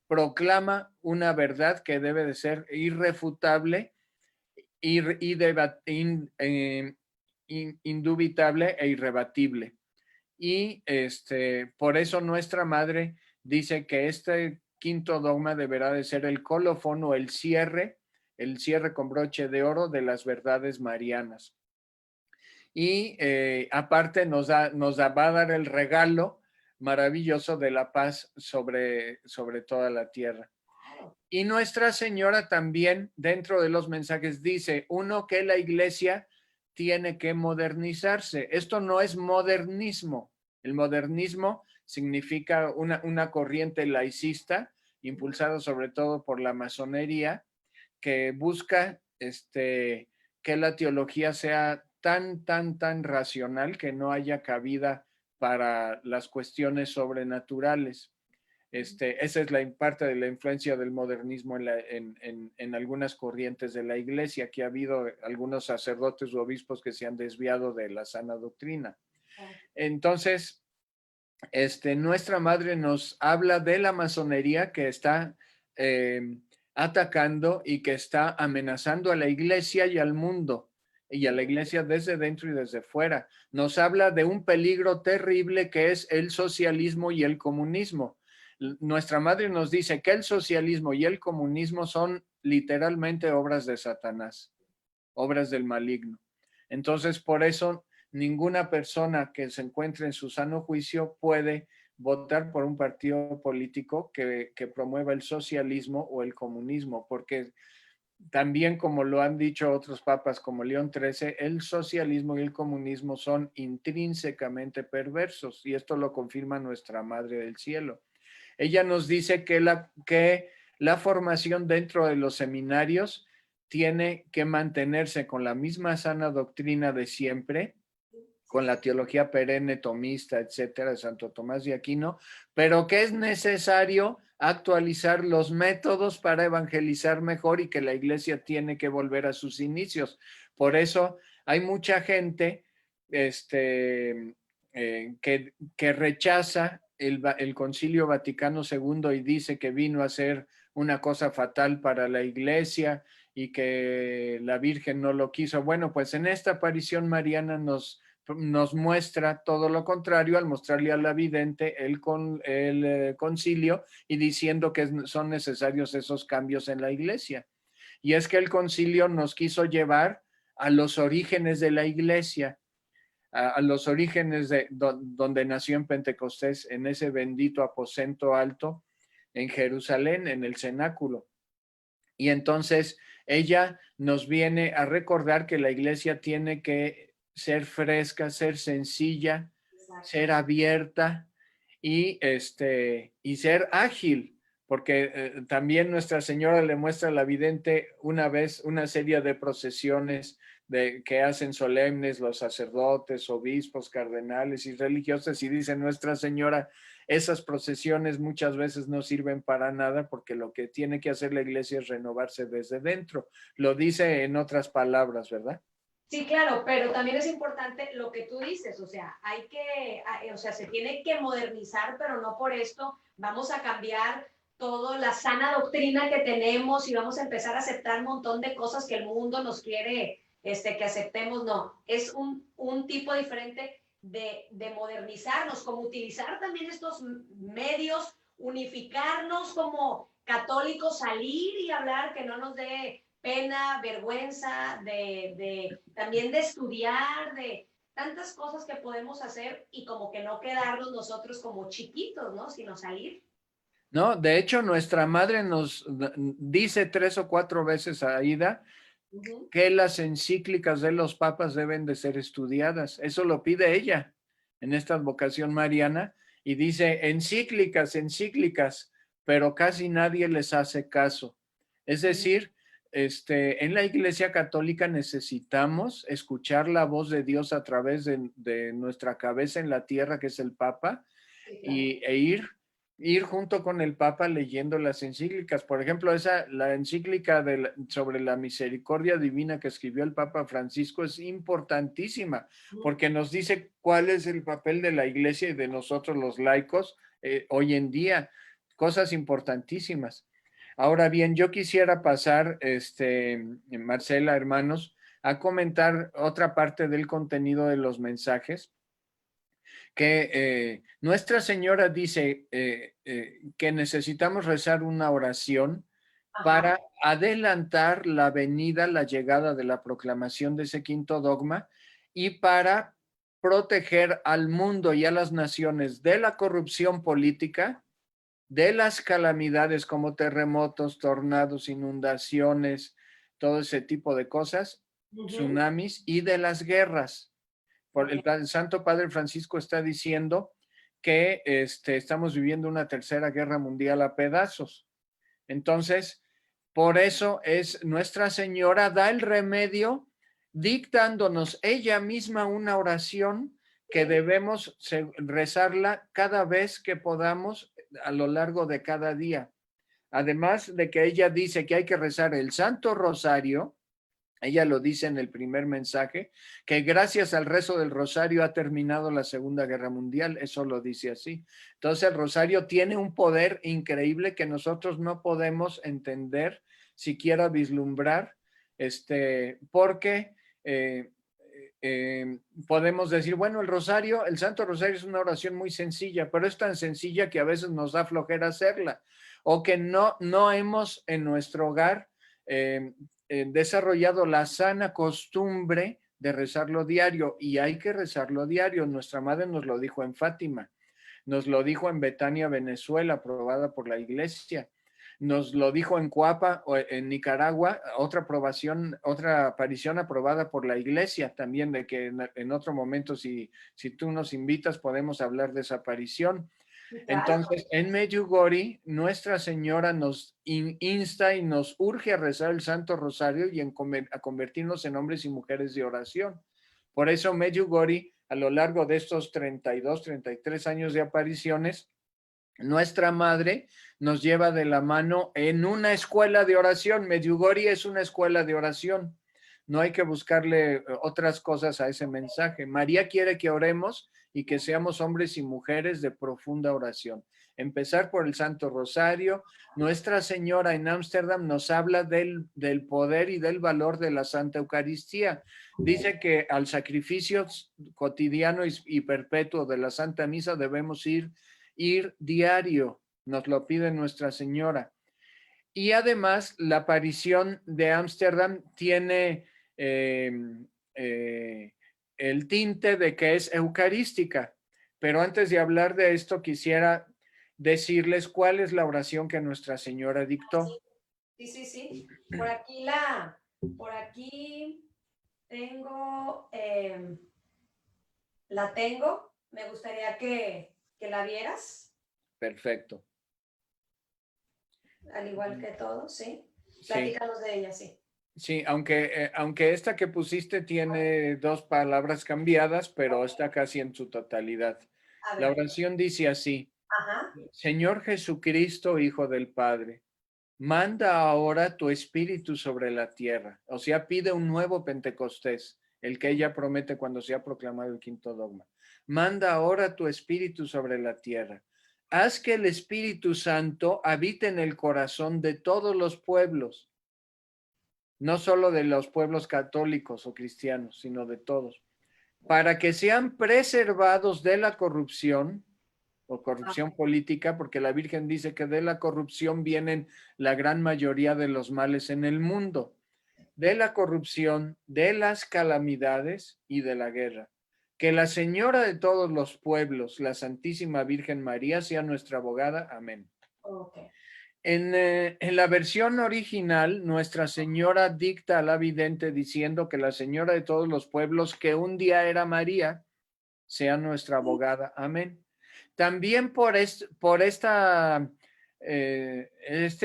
proclama una verdad que debe de ser irrefutable, indubitable e irrebatible. y por eso nuestra madre dice que este quinto dogma deberá de ser el colofón o el cierre con broche de oro de las verdades marianas. Y aparte va a dar el regalo maravilloso de la paz sobre toda la tierra. Y Nuestra Señora también dentro de los mensajes dice, uno, que la iglesia tiene que modernizarse. Esto no es modernismo. El modernismo significa una corriente laicista impulsada sobre todo por la masonería que busca que la teología sea tan racional que no haya cabida para las cuestiones sobrenaturales. Esa es la parte de la influencia del modernismo en algunas corrientes de la iglesia, que ha habido algunos sacerdotes o obispos que se han desviado de la sana doctrina. Entonces, nuestra madre nos habla de la masonería que está atacando y que está amenazando a la iglesia y al mundo, y a la iglesia desde dentro y desde fuera. Nos habla de un peligro terrible que es el socialismo y el comunismo. Nuestra madre nos dice que el socialismo y el comunismo son literalmente obras de Satanás, obras del maligno. Entonces, por eso, ninguna persona que se encuentre en su sano juicio puede votar por un partido político que promueva el socialismo o el comunismo, porque también, como lo han dicho otros papas como León XIII, el socialismo y el comunismo son intrínsecamente perversos, y esto lo confirma nuestra Madre del Cielo. Ella nos dice que la formación dentro de los seminarios tiene que mantenerse con la misma sana doctrina de siempre, con la teología perenne, tomista, etcétera, de Santo Tomás de Aquino, pero que es necesario actualizar los métodos para evangelizar mejor y que la iglesia tiene que volver a sus inicios. Por eso hay mucha gente que rechaza el Concilio Vaticano II y dice que vino a ser una cosa fatal para la iglesia y que la Virgen no lo quiso. Bueno, pues en esta aparición mariana nos muestra todo lo contrario al mostrarle a la vidente el concilio y diciendo que son necesarios esos cambios en la iglesia. Y es que el concilio nos quiso llevar a los orígenes de la iglesia, a los orígenes de donde nació en Pentecostés, en ese bendito aposento alto en Jerusalén, en el cenáculo. Y entonces ella nos viene a recordar que la iglesia tiene que ser fresca, ser sencilla, ser abierta y ser ágil, porque también Nuestra Señora le muestra a la vidente una vez una serie de procesiones que hacen solemnes los sacerdotes, obispos, cardenales y religiosas, y dice Nuestra Señora, esas procesiones muchas veces no sirven para nada porque lo que tiene que hacer la iglesia es renovarse desde dentro. Lo dice en otras palabras, ¿verdad? Sí, claro, pero también es importante lo que tú dices, o sea, se tiene que modernizar, pero no por esto vamos a cambiar toda la sana doctrina que tenemos y vamos a empezar a aceptar un montón de cosas que el mundo nos quiere que aceptemos, no, es un tipo diferente de modernizarnos, como utilizar también estos medios, unificarnos como católicos, salir y hablar, que no nos dé pena, vergüenza, también de estudiar, de tantas cosas que podemos hacer y como que no quedarnos nosotros como chiquitos, ¿no? Sino salir. No, de hecho, nuestra madre nos dice 3 o 4 veces, Aida, que las encíclicas de los papas deben de ser estudiadas. Eso lo pide ella en esta vocación mariana y dice encíclicas, pero casi nadie les hace caso. Es decir, en la Iglesia Católica necesitamos escuchar la voz de Dios a través de nuestra cabeza en la tierra, que es el Papa, e ir junto con el Papa leyendo las encíclicas. Por ejemplo, la encíclica sobre la misericordia divina que escribió el Papa Francisco es importantísima porque nos dice cuál es el papel de la iglesia y de nosotros los laicos hoy en día. Cosas importantísimas. Ahora bien, yo quisiera pasar, Marcela, hermanos, a comentar otra parte del contenido de los mensajes. que Nuestra Señora dice que necesitamos rezar una oración Ajá. para adelantar la venida, la llegada de la proclamación de ese quinto dogma y para proteger al mundo y a las naciones de la corrupción política, de las calamidades como terremotos, tornados, inundaciones, todo ese tipo de cosas, Ujú. tsunamis y de las guerras. Ok. El Santo Padre Francisco está diciendo que estamos viviendo una tercera guerra mundial a pedazos. Entonces, por eso es Nuestra Señora da el remedio dictándonos ella misma una oración que debemos rezarla cada vez que podamos a lo largo de cada día. Además de que ella dice que hay que rezar el Santo Rosario, ella lo dice en el primer mensaje, que gracias al rezo del rosario ha terminado la Segunda Guerra Mundial, eso lo dice así. Entonces el rosario tiene un poder increíble que nosotros no podemos entender, siquiera vislumbrar, porque eh, podemos decir, bueno, el rosario, el Santo Rosario es una oración muy sencilla, pero es tan sencilla que a veces nos da flojera hacerla, o que no hemos en nuestro hogar eh, desarrollado la sana costumbre de rezarlo diario y hay que rezarlo diario. Nuestra madre nos lo dijo en Fátima, nos lo dijo en Betania, Venezuela, aprobada por la iglesia. Nos lo dijo en Coapa, en Nicaragua, otra aparición aprobada por la iglesia también, de que en otro momento, si tú nos invitas, podemos hablar de esa aparición. Sí, claro. Entonces, en Medjugorje, Nuestra Señora nos insta y nos urge a rezar el Santo Rosario y a convertirnos en hombres y mujeres de oración. Por eso Medjugorje, a lo largo de estos 32, 33 años de apariciones, Nuestra Madre nos lleva de la mano en una escuela de oración. Medjugorje es una escuela de oración. No hay que buscarle otras cosas a ese mensaje. María quiere que oremos y que seamos hombres y mujeres de profunda oración. Empezar por el Santo Rosario. Nuestra Señora en Ámsterdam nos habla del poder y del valor de la Santa Eucaristía. Dice que al sacrificio cotidiano y perpetuo de la Santa Misa debemos ir diario, nos lo pide Nuestra Señora. Y además, la aparición de Ámsterdam tiene eh, eh, el tinte de que es eucarística. Pero antes de hablar de esto, quisiera decirles cuál es la oración que Nuestra Señora dictó. Sí, sí, sí. Por aquí tengo, la tengo. Me gustaría que la vieras, Perfecto. al igual que todos, ¿sí? Sí, Platícanos de ella, sí. sí, aunque esta que pusiste tiene dos palabras cambiadas, pero está casi en su totalidad. A La ver. oración dice así: Ajá. Señor Jesucristo, Hijo del Padre, manda ahora tu espíritu sobre la tierra. O sea, pide un nuevo Pentecostés, el que ella promete cuando se ha proclamado el quinto dogma. Manda ahora tu espíritu sobre la tierra. Haz que el Espíritu Santo habite en el corazón de todos los pueblos, no solo de los pueblos católicos o cristianos, sino de todos, para que sean preservados de la corrupción o corrupción política, porque la Virgen dice que de la corrupción vienen la gran mayoría de los males en el mundo, de la corrupción, de las calamidades y de la guerra. Que la Señora de todos los pueblos, la Santísima Virgen María, sea nuestra abogada. Amén. Ok. En la versión original, Nuestra Señora dicta a la vidente diciendo que la Señora de todos los pueblos, que un día era María, sea nuestra abogada. Amén. También por este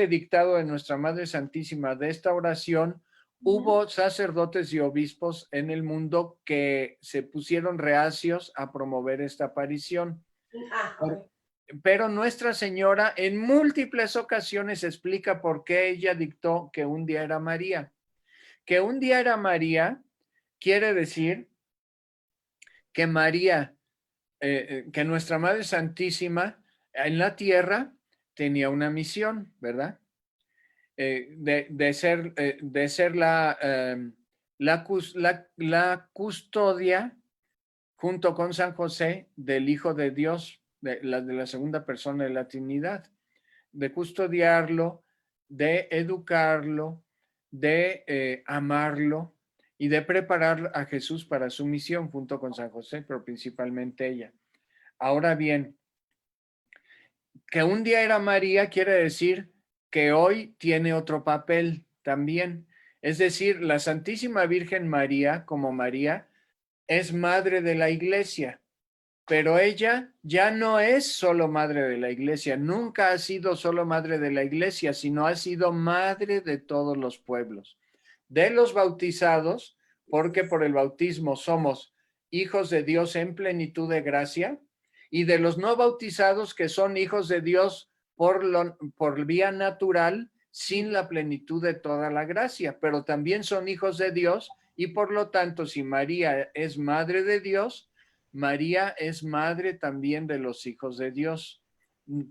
dictado de Nuestra Madre Santísima, de esta oración, hubo sacerdotes y obispos en el mundo que se pusieron reacios a promover esta aparición. Ah, ok. Pero Nuestra Señora en múltiples ocasiones explica por qué ella dictó que un día era María. Que un día era María quiere decir que María, que Nuestra Madre Santísima en la tierra tenía una misión, ¿verdad? De ser la custodia junto con San José, del Hijo de Dios, de la segunda persona de la Trinidad, de custodiarlo, de educarlo, de amarlo y de preparar a Jesús para su misión junto con San José, pero principalmente ella. Ahora bien, que un día era María quiere decir que hoy tiene otro papel también. Es decir, la Santísima Virgen María, como María, es madre de la iglesia, pero ella ya no es solo madre de la iglesia, nunca ha sido solo madre de la iglesia, sino ha sido madre de todos los pueblos, de los bautizados, porque por el bautismo somos hijos de Dios en plenitud de gracia, y de los no bautizados que son hijos de Dios por vía natural, sin la plenitud de toda la gracia, pero también son hijos de Dios y por lo tanto, si María es madre de Dios, María es madre también de los hijos de Dios,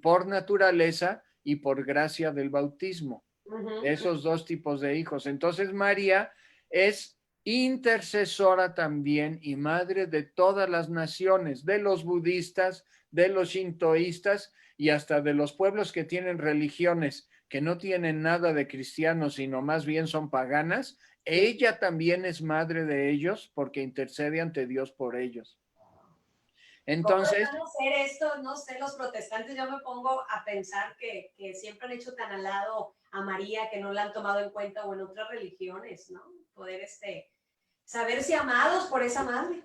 por naturaleza y por gracia del bautismo. Esos dos tipos de hijos. Entonces María es intercesora también y madre de todas las naciones, de los budistas, de los shintoístas y hasta de los pueblos que tienen religiones que no tienen nada de cristianos, sino más bien son paganas. Ella también es madre de ellos porque intercede ante Dios por ellos. Entonces, ¿Cómo hacer esto? No sé, los protestantes, yo me pongo a pensar que siempre han hecho tan al lado a María que no la han tomado en cuenta, o en otras religiones, ¿no? Poder saberse amados por esa madre.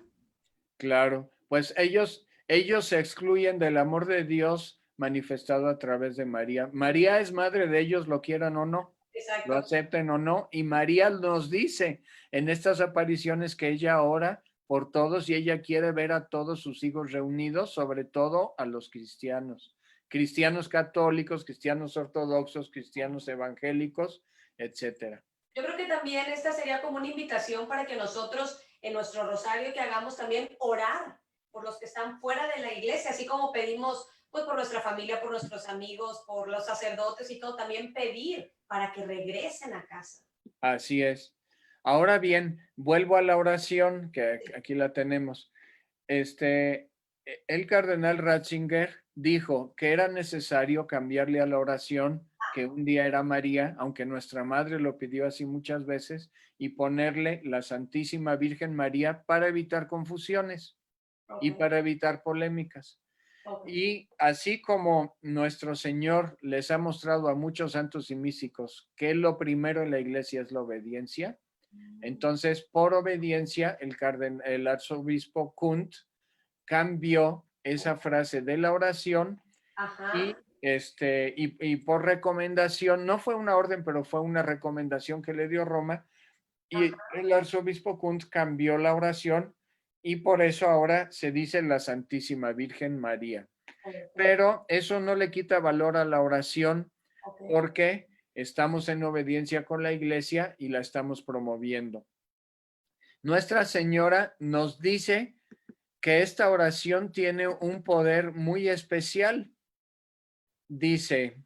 claro, pues ellos se excluyen del amor de Dios manifestado a través de María. María es madre de ellos, lo quieran o no, lo Exacto. acepten o no, y María nos dice en estas apariciones que ella ora por todos y ella quiere ver a todos sus hijos reunidos, sobre todo a los cristianos, cristianos católicos, cristianos ortodoxos, cristianos evangélicos, etcétera. Yo creo que también esta sería como una invitación para que nosotros en nuestro rosario que hagamos también orar por los que están fuera de la iglesia, así como pedimos pues por nuestra familia, por nuestros amigos, por los sacerdotes y todo, también pedir para que regresen a casa. Así es. Ahora bien, vuelvo a la oración, que aquí la tenemos. El cardenal Ratzinger dijo que era necesario cambiarle a la oración, que un día era María, aunque nuestra madre lo pidió así muchas veces, y ponerle la Santísima Virgen María para evitar confusiones y Okay. para evitar polémicas. Okay. Y así como nuestro Señor les ha mostrado a muchos santos y místicos que lo primero en la iglesia es la obediencia, entonces por obediencia el arzobispo Kunt cambió esa frase de la oración Ajá. y por recomendación, no fue una orden, pero fue una recomendación que le dio Roma, y el arzobispo Kunt cambió la oración y por eso ahora se dice la Santísima Virgen María. Pero eso no le quita valor a la oración Okay. porque estamos en obediencia con la iglesia y la estamos promoviendo. Nuestra Señora nos dice que esta oración tiene un poder muy especial. Dice,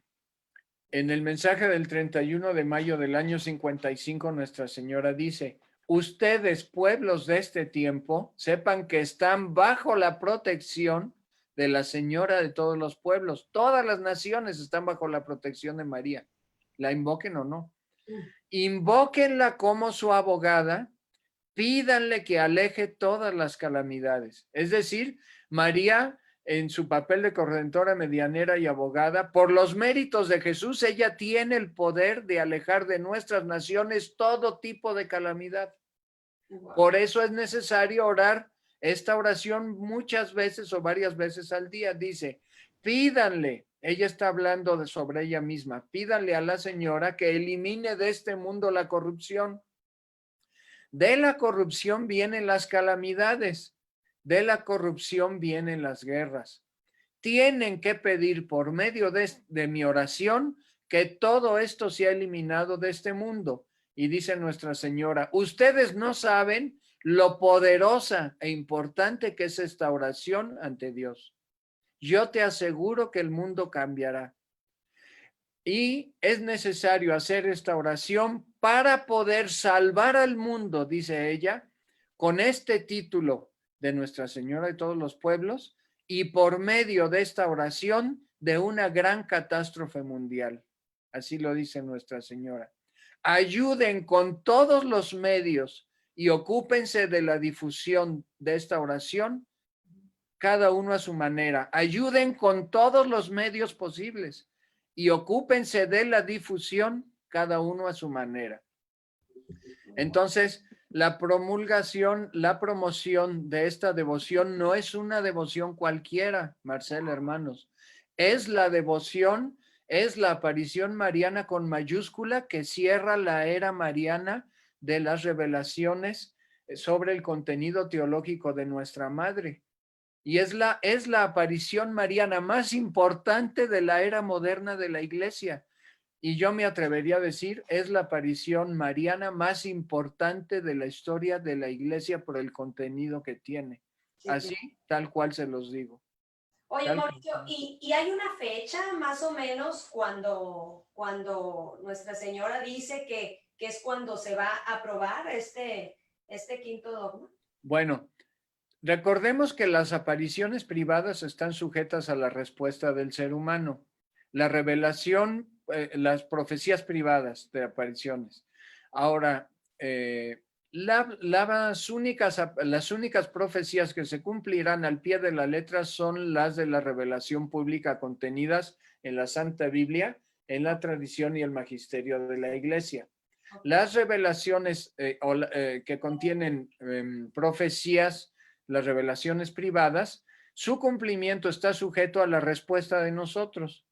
en el mensaje del 31 de mayo del año 55, Nuestra Señora dice, ustedes, pueblos de este tiempo, sepan que están bajo la protección de la Señora de todos los pueblos. Todas las naciones están bajo la protección de María, la invoquen o no. Invóquenla como su abogada, pídanle que aleje todas las calamidades. Es decir, María, en su papel de corredentora, medianera y abogada, por los méritos de Jesús, ella tiene el poder de alejar de nuestras naciones todo tipo de calamidad. Wow. Por eso es necesario orar esta oración muchas veces o varias veces al día. Dice, pídanle, ella está hablando sobre ella misma, pídanle a la Señora que elimine de este mundo la corrupción. De la corrupción vienen las calamidades, de la corrupción vienen las guerras. Tienen que pedir por medio de mi oración que todo esto sea eliminado de este mundo. Y dice Nuestra Señora, ustedes no saben lo poderosa e importante que es esta oración ante Dios. Yo te aseguro que el mundo cambiará. Y es necesario hacer esta oración para poder salvar al mundo, dice ella, con este título de Nuestra Señora de todos los pueblos y por medio de esta oración de una gran catástrofe mundial. Así lo dice Nuestra Señora. Ayuden con todos los medios y ocúpense de la difusión de esta oración, cada uno a su manera. Ayuden con todos los medios posibles y ocúpense de la difusión, cada uno a su manera. Entonces, la promulgación, la promoción de esta devoción no es una devoción cualquiera, Marcela, hermanos. Es la devoción, es la aparición mariana con mayúscula que cierra la era mariana de las revelaciones sobre el contenido teológico de nuestra madre. Y es la aparición mariana más importante de la era moderna de la Iglesia. Y yo me atrevería a decir, es la aparición mariana más importante de la historia de la Iglesia por el contenido que tiene. Sí, Así, tal cual se los digo. Oye, Tal Mauricio, ¿y hay una fecha más o menos cuando Nuestra Señora dice que es cuando se va a aprobar este quinto dogma? Bueno, recordemos que las apariciones privadas están sujetas a la respuesta del ser humano. La revelación, las profecías privadas de apariciones. Ahora, las únicas profecías que se cumplirán al pie de la letra son las de la revelación pública contenidas en la Santa Biblia, en la tradición y el magisterio de la Iglesia. Las revelaciones que contienen profecías, las revelaciones privadas, su cumplimiento está sujeto a la respuesta de nosotros.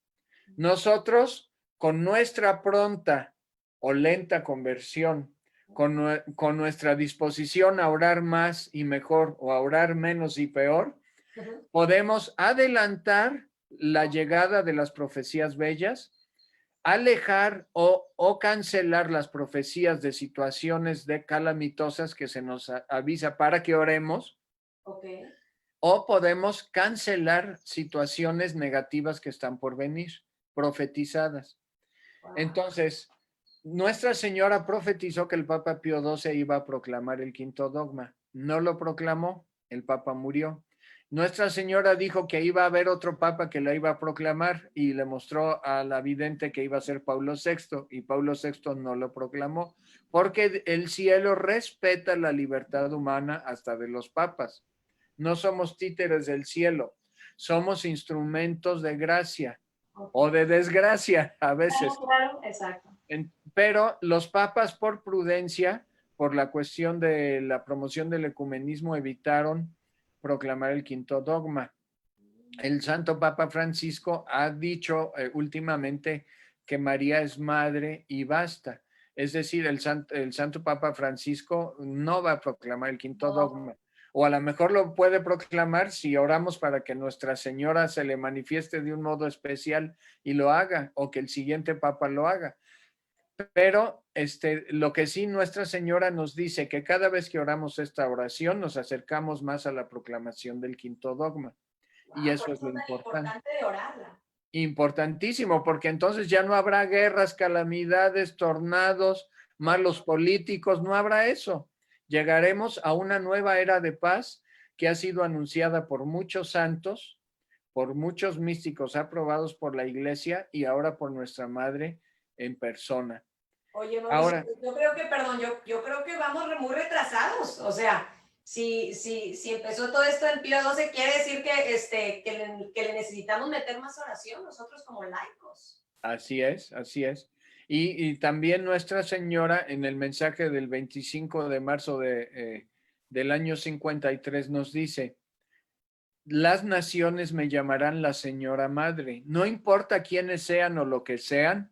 Nosotros, con nuestra pronta o lenta conversión, con nuestra disposición a orar más y mejor o a orar menos y peor, podemos adelantar la llegada de las profecías bellas, alejar o cancelar las profecías de situaciones de calamitosas que se nos avisa para que oremos, Okay. o podemos cancelar situaciones negativas que están por venir, profetizadas. Wow. Entonces, Nuestra Señora profetizó que el Papa Pío XII iba a proclamar el quinto dogma. No lo proclamó, el Papa murió. Nuestra Señora dijo que iba a haber otro Papa que la iba a proclamar y le mostró a la vidente que iba a ser Pablo VI, y Pablo VI no lo proclamó porque el cielo respeta la libertad humana hasta de los papas. No somos títeres del cielo, somos instrumentos de gracia o de desgracia a veces. Claro, exacto. Pero los papas, por prudencia, por la cuestión de la promoción del ecumenismo, evitaron proclamar el quinto dogma. El Santo Papa Francisco ha dicho últimamente que María es madre y basta. Es decir, el Santo Papa Francisco no va a proclamar el quinto dogma. O a lo mejor lo puede proclamar si oramos para que Nuestra Señora se le manifieste de un modo especial y lo haga, o que el siguiente Papa lo haga. Pero lo que sí Nuestra Señora nos dice que cada vez que oramos esta oración nos acercamos más a la proclamación del quinto dogma. Y eso es lo importante. De orarla. Importantísimo, porque entonces ya no habrá guerras, calamidades, tornados, malos políticos, no habrá eso. Llegaremos a una nueva era de paz que ha sido anunciada por muchos santos, por muchos místicos aprobados por la Iglesia y ahora por nuestra Madre en persona. Oye, Mauricio, Ahora, yo creo que, perdón, yo creo que vamos muy retrasados. O sea, si empezó todo esto en Pío XII, quiere decir que le necesitamos meter más oración nosotros como laicos. así es, así es. Y también Nuestra Señora en el mensaje del 25 de marzo del año 53 nos dice: las naciones me llamarán la Señora Madre. No importa quiénes sean o lo que sean,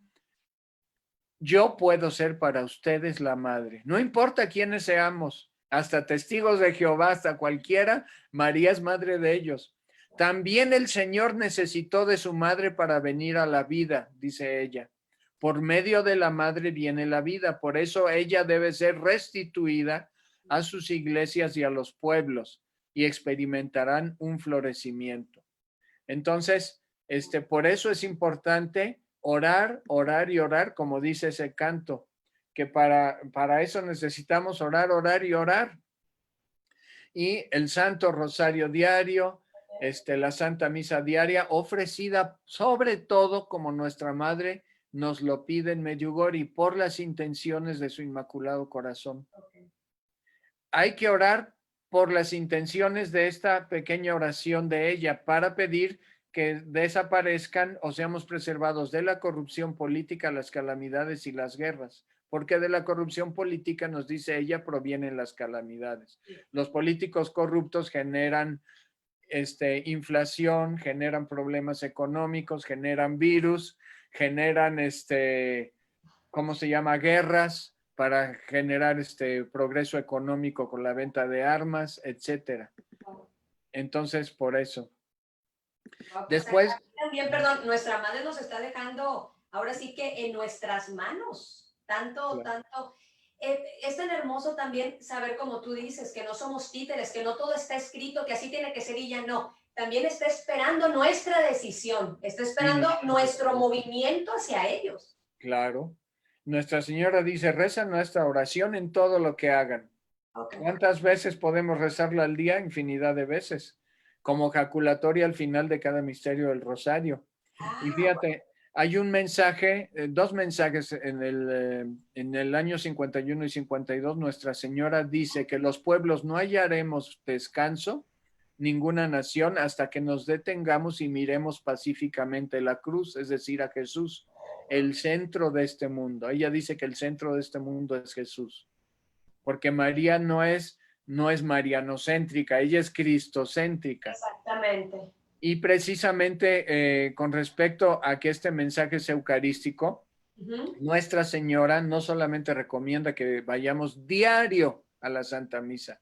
yo puedo ser para ustedes la madre. No importa quiénes seamos, hasta testigos de Jehová, hasta cualquiera, María es madre de ellos. También el Señor necesitó de su madre para venir a la vida, dice ella. Por medio de la madre viene la vida, por eso ella debe ser restituida a sus iglesias y a los pueblos, y experimentarán un florecimiento. Entonces, por eso es importante orar, orar y orar, como dice ese canto, que para eso necesitamos orar, orar y orar. y el Santo Rosario Diario, la Santa Misa Diaria, ofrecida sobre todo como nuestra Madre nos lo pide en Medjugorje por las intenciones de su Inmaculado Corazón. Hay que orar por las intenciones de esta pequeña oración de ella para pedir que desaparezcan o seamos preservados de la corrupción política, las calamidades y las guerras, porque de la corrupción política, nos dice ella, provienen las calamidades. Los políticos corruptos generan inflación, generan problemas económicos, generan virus, generan ¿cómo se llama? Guerras para generar progreso económico con la venta de armas, etcétera. Entonces, por eso. Después, también, perdón, nuestra madre nos está dejando ahora sí que en nuestras manos, tanto, claro. tanto. Es tan hermoso también saber, como tú dices, que no somos títeres, que no todo está escrito, que así tiene que ser y ya no. También está esperando nuestra decisión, está esperando nuestro movimiento hacia ellos. Claro. Nuestra Señora dice, reza nuestra oración en todo lo que hagan. Okay. ¿Cuántas veces podemos rezarla al día? Infinidad de veces. Como jaculatoria al final de cada misterio del rosario. Y fíjate, hay un mensaje, dos mensajes en el año 51 y 52. Nuestra Señora dice que los pueblos no hallaremos descanso, ninguna nación, hasta que nos detengamos y miremos pacíficamente la cruz, es decir, a Jesús, el centro de este mundo. Ella dice que el centro de este mundo es Jesús, porque María no es marianocéntrica, ella es cristocéntrica. Exactamente. Y precisamente con respecto a que este mensaje es eucarístico, Nuestra Señora no solamente recomienda que vayamos diario a la Santa Misa,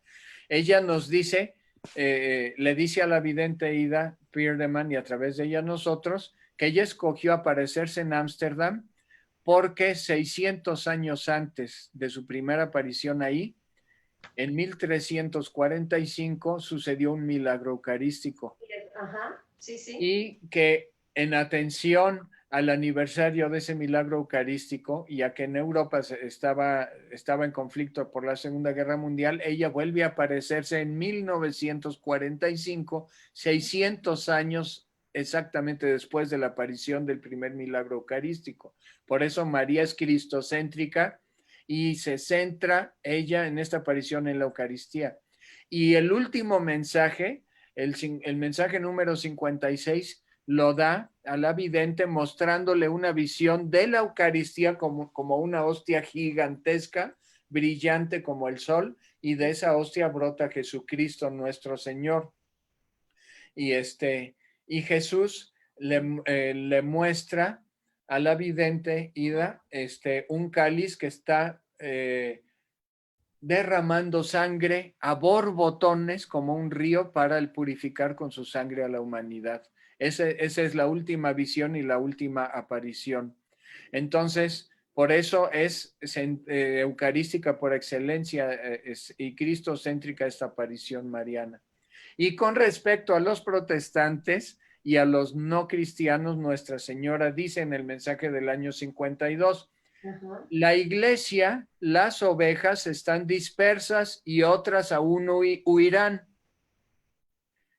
ella nos dice, le dice a la vidente Ida Pierdeman y a través de ella nosotros, que ella escogió aparecerse en Ámsterdam porque 600 años antes de su primera aparición ahí, en 1345 sucedió un milagro eucarístico. Ajá, sí, sí. Y que en atención al aniversario de ese milagro eucarístico, y a que en Europa estaba en conflicto por la Segunda Guerra Mundial, ella vuelve a aparecerse en 1945, 600 años exactamente después de la aparición del primer milagro eucarístico. Por eso María es cristocéntrica y se centra ella en esta aparición en la Eucaristía. Y el último mensaje, el mensaje número 56, lo da a la vidente mostrándole una visión de la Eucaristía como una hostia gigantesca, brillante como el sol, y de esa hostia brota Jesucristo nuestro Señor. Y Jesús le muestra a la vidente Ida un cáliz que está derramando sangre a borbotones como un río para el purificar con su sangre a la humanidad. Esa es la última visión y la última aparición. Entonces, por eso es eucarística por excelencia y cristocéntrica esta aparición mariana. Y con respecto a los protestantes y a los no cristianos, Nuestra Señora dice en el mensaje del año 52, la iglesia, las ovejas están dispersas y otras aún huirán.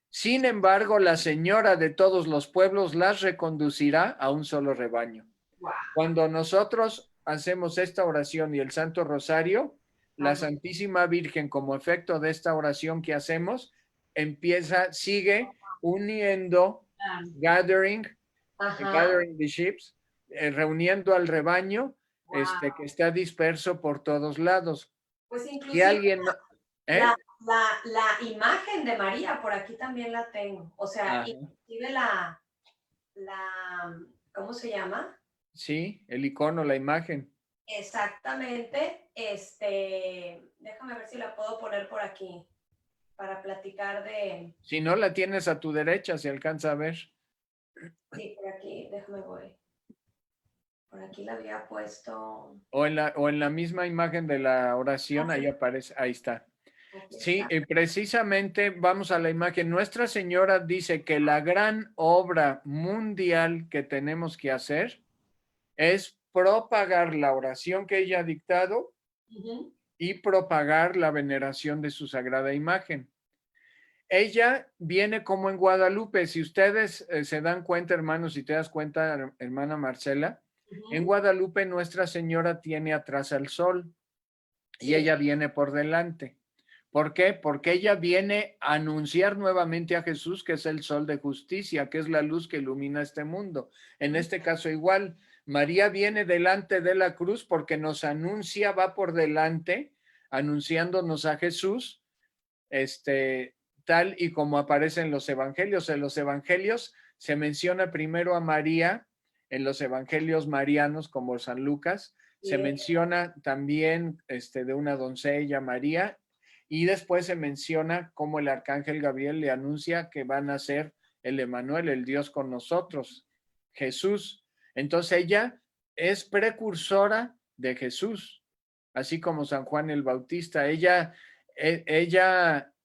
Sin embargo, la Señora de todos los pueblos las reconducirá a un solo rebaño. Wow. Cuando nosotros hacemos esta oración y el Santo Rosario, la Santísima Virgen, como efecto de esta oración que hacemos, sigue uniendo, gathering the sheep, reuniendo al rebaño, que está disperso por todos lados. Pues Y inclusive alguien, la imagen de María, por aquí también la tengo. O sea, inclusive ¿cómo se llama? Sí, el icono, la imagen. Exactamente. Déjame ver si la puedo poner por aquí para platicar de... Si no, la tienes a tu derecha, se alcanza a ver. Sí, por aquí, déjame voy. Por aquí la había puesto. O en la misma imagen de la oración, ahí aparece, ahí está. Sí, precisamente vamos a la imagen. Nuestra Señora dice que la gran obra mundial que tenemos que hacer es propagar la oración que ella ha dictado y propagar la veneración de su sagrada imagen. ella viene como en Guadalupe. Si ustedes se dan cuenta, hermanos, si te das cuenta, hermana Marcela, en Guadalupe Nuestra Señora tiene atrás al sol y Sí. ella viene por delante. ¿Por qué? Porque ella viene a anunciar nuevamente a Jesús, que es el sol de justicia, que es la luz que ilumina este mundo. En este caso igual, María viene delante de la cruz porque nos anuncia, va por delante, anunciándonos a Jesús, tal y como aparece en los evangelios. En los evangelios se menciona primero a María, en los evangelios marianos como San Lucas, se Bien. menciona también de una doncella María, y después se menciona cómo el arcángel Gabriel le anuncia que van a ser el Emmanuel, el Dios con nosotros, Jesús. Entonces ella es precursora de Jesús, así como San Juan el Bautista. Ella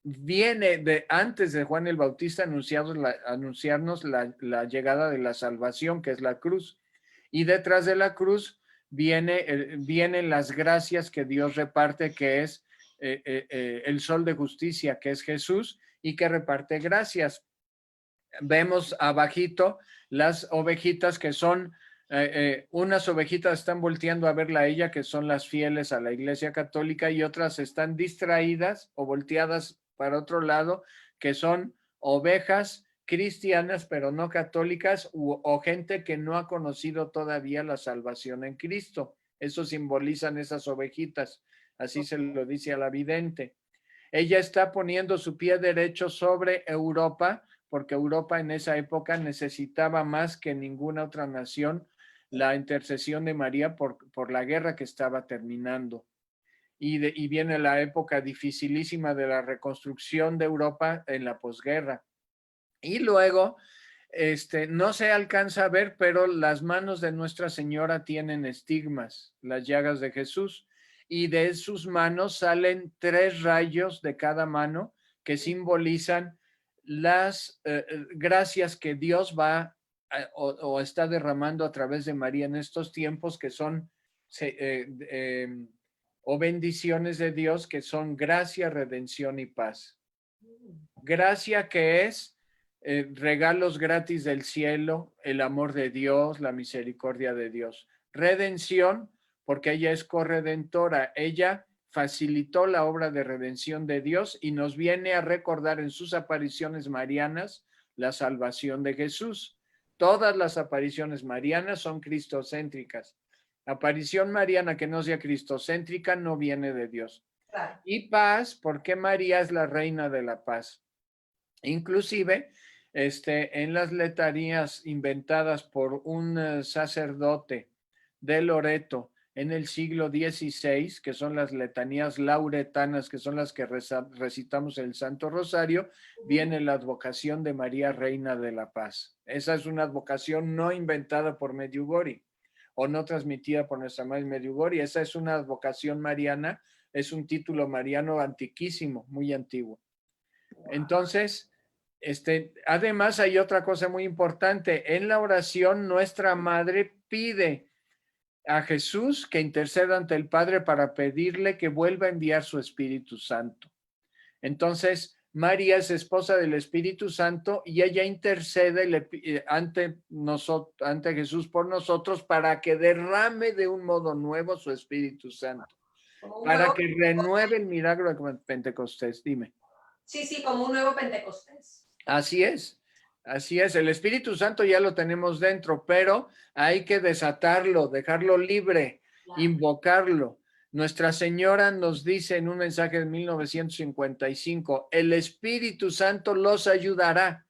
viene de antes de Juan el Bautista anunciarnos la llegada de la salvación, que es la cruz. Y detrás de la cruz vienen las gracias que Dios reparte, que es el sol de justicia, que es Jesús, y que reparte gracias. Vemos abajito las ovejitas que son, unas ovejitas están volteando a verla a ella, que son las fieles a la Iglesia Católica, y otras están distraídas o volteadas para otro lado, que son ovejas cristianas, pero no católicas, o gente que no ha conocido todavía la salvación en Cristo. Eso simbolizan esas ovejitas. Así se lo dice a la vidente. Ella está poniendo su pie derecho sobre Europa, porque Europa en esa época necesitaba más que ninguna otra nación la intercesión de María por la guerra que estaba terminando. Y viene la época dificilísima de la reconstrucción de Europa en la posguerra. Y luego, no se alcanza a ver, pero las manos de Nuestra Señora tienen estigmas, las llagas de Jesús, y de sus manos salen 3 rayos de cada mano que simbolizan las gracias que Dios va o está derramando a través de María en estos tiempos, que son o bendiciones de Dios, que son gracia, redención y paz. Gracia, que es regalos gratis del cielo, el amor de Dios, la misericordia de Dios. Redención, porque ella es corredentora, ella facilitó la obra de redención de Dios y nos viene a recordar en sus apariciones marianas la salvación de Jesús. Todas las apariciones marianas son cristocéntricas. Aparición mariana que no sea cristocéntrica no viene de Dios. Claro. Y paz, porque María es la reina de la paz. Inclusive, en las letanías inventadas por un sacerdote de Loreto en el siglo XVI, que son las letanías lauretanas, que son las que recitamos el Santo Rosario, viene la advocación de María, Reina de la Paz. Esa es una advocación no inventada por Medjugorje o no transmitida por nuestra madre Medjugorje. Esa es una advocación mariana, es un título mariano antiquísimo, muy antiguo. Entonces, además hay otra cosa muy importante. En la oración, nuestra madre pide a Jesús que interceda ante el Padre para pedirle que vuelva a enviar su Espíritu Santo. Entonces, María es esposa del Espíritu Santo y ella intercede ante Jesús por nosotros para que derrame de un modo nuevo su Espíritu Santo, Como un para nuevo, que renueve el milagro de Pentecostés. Dime. sí, como un nuevo Pentecostés. Así es, así es. El Espíritu Santo ya lo tenemos dentro, pero hay que desatarlo, dejarlo libre, Claro. invocarlo. Nuestra Señora nos dice en un mensaje de 1955, el Espíritu Santo los ayudará.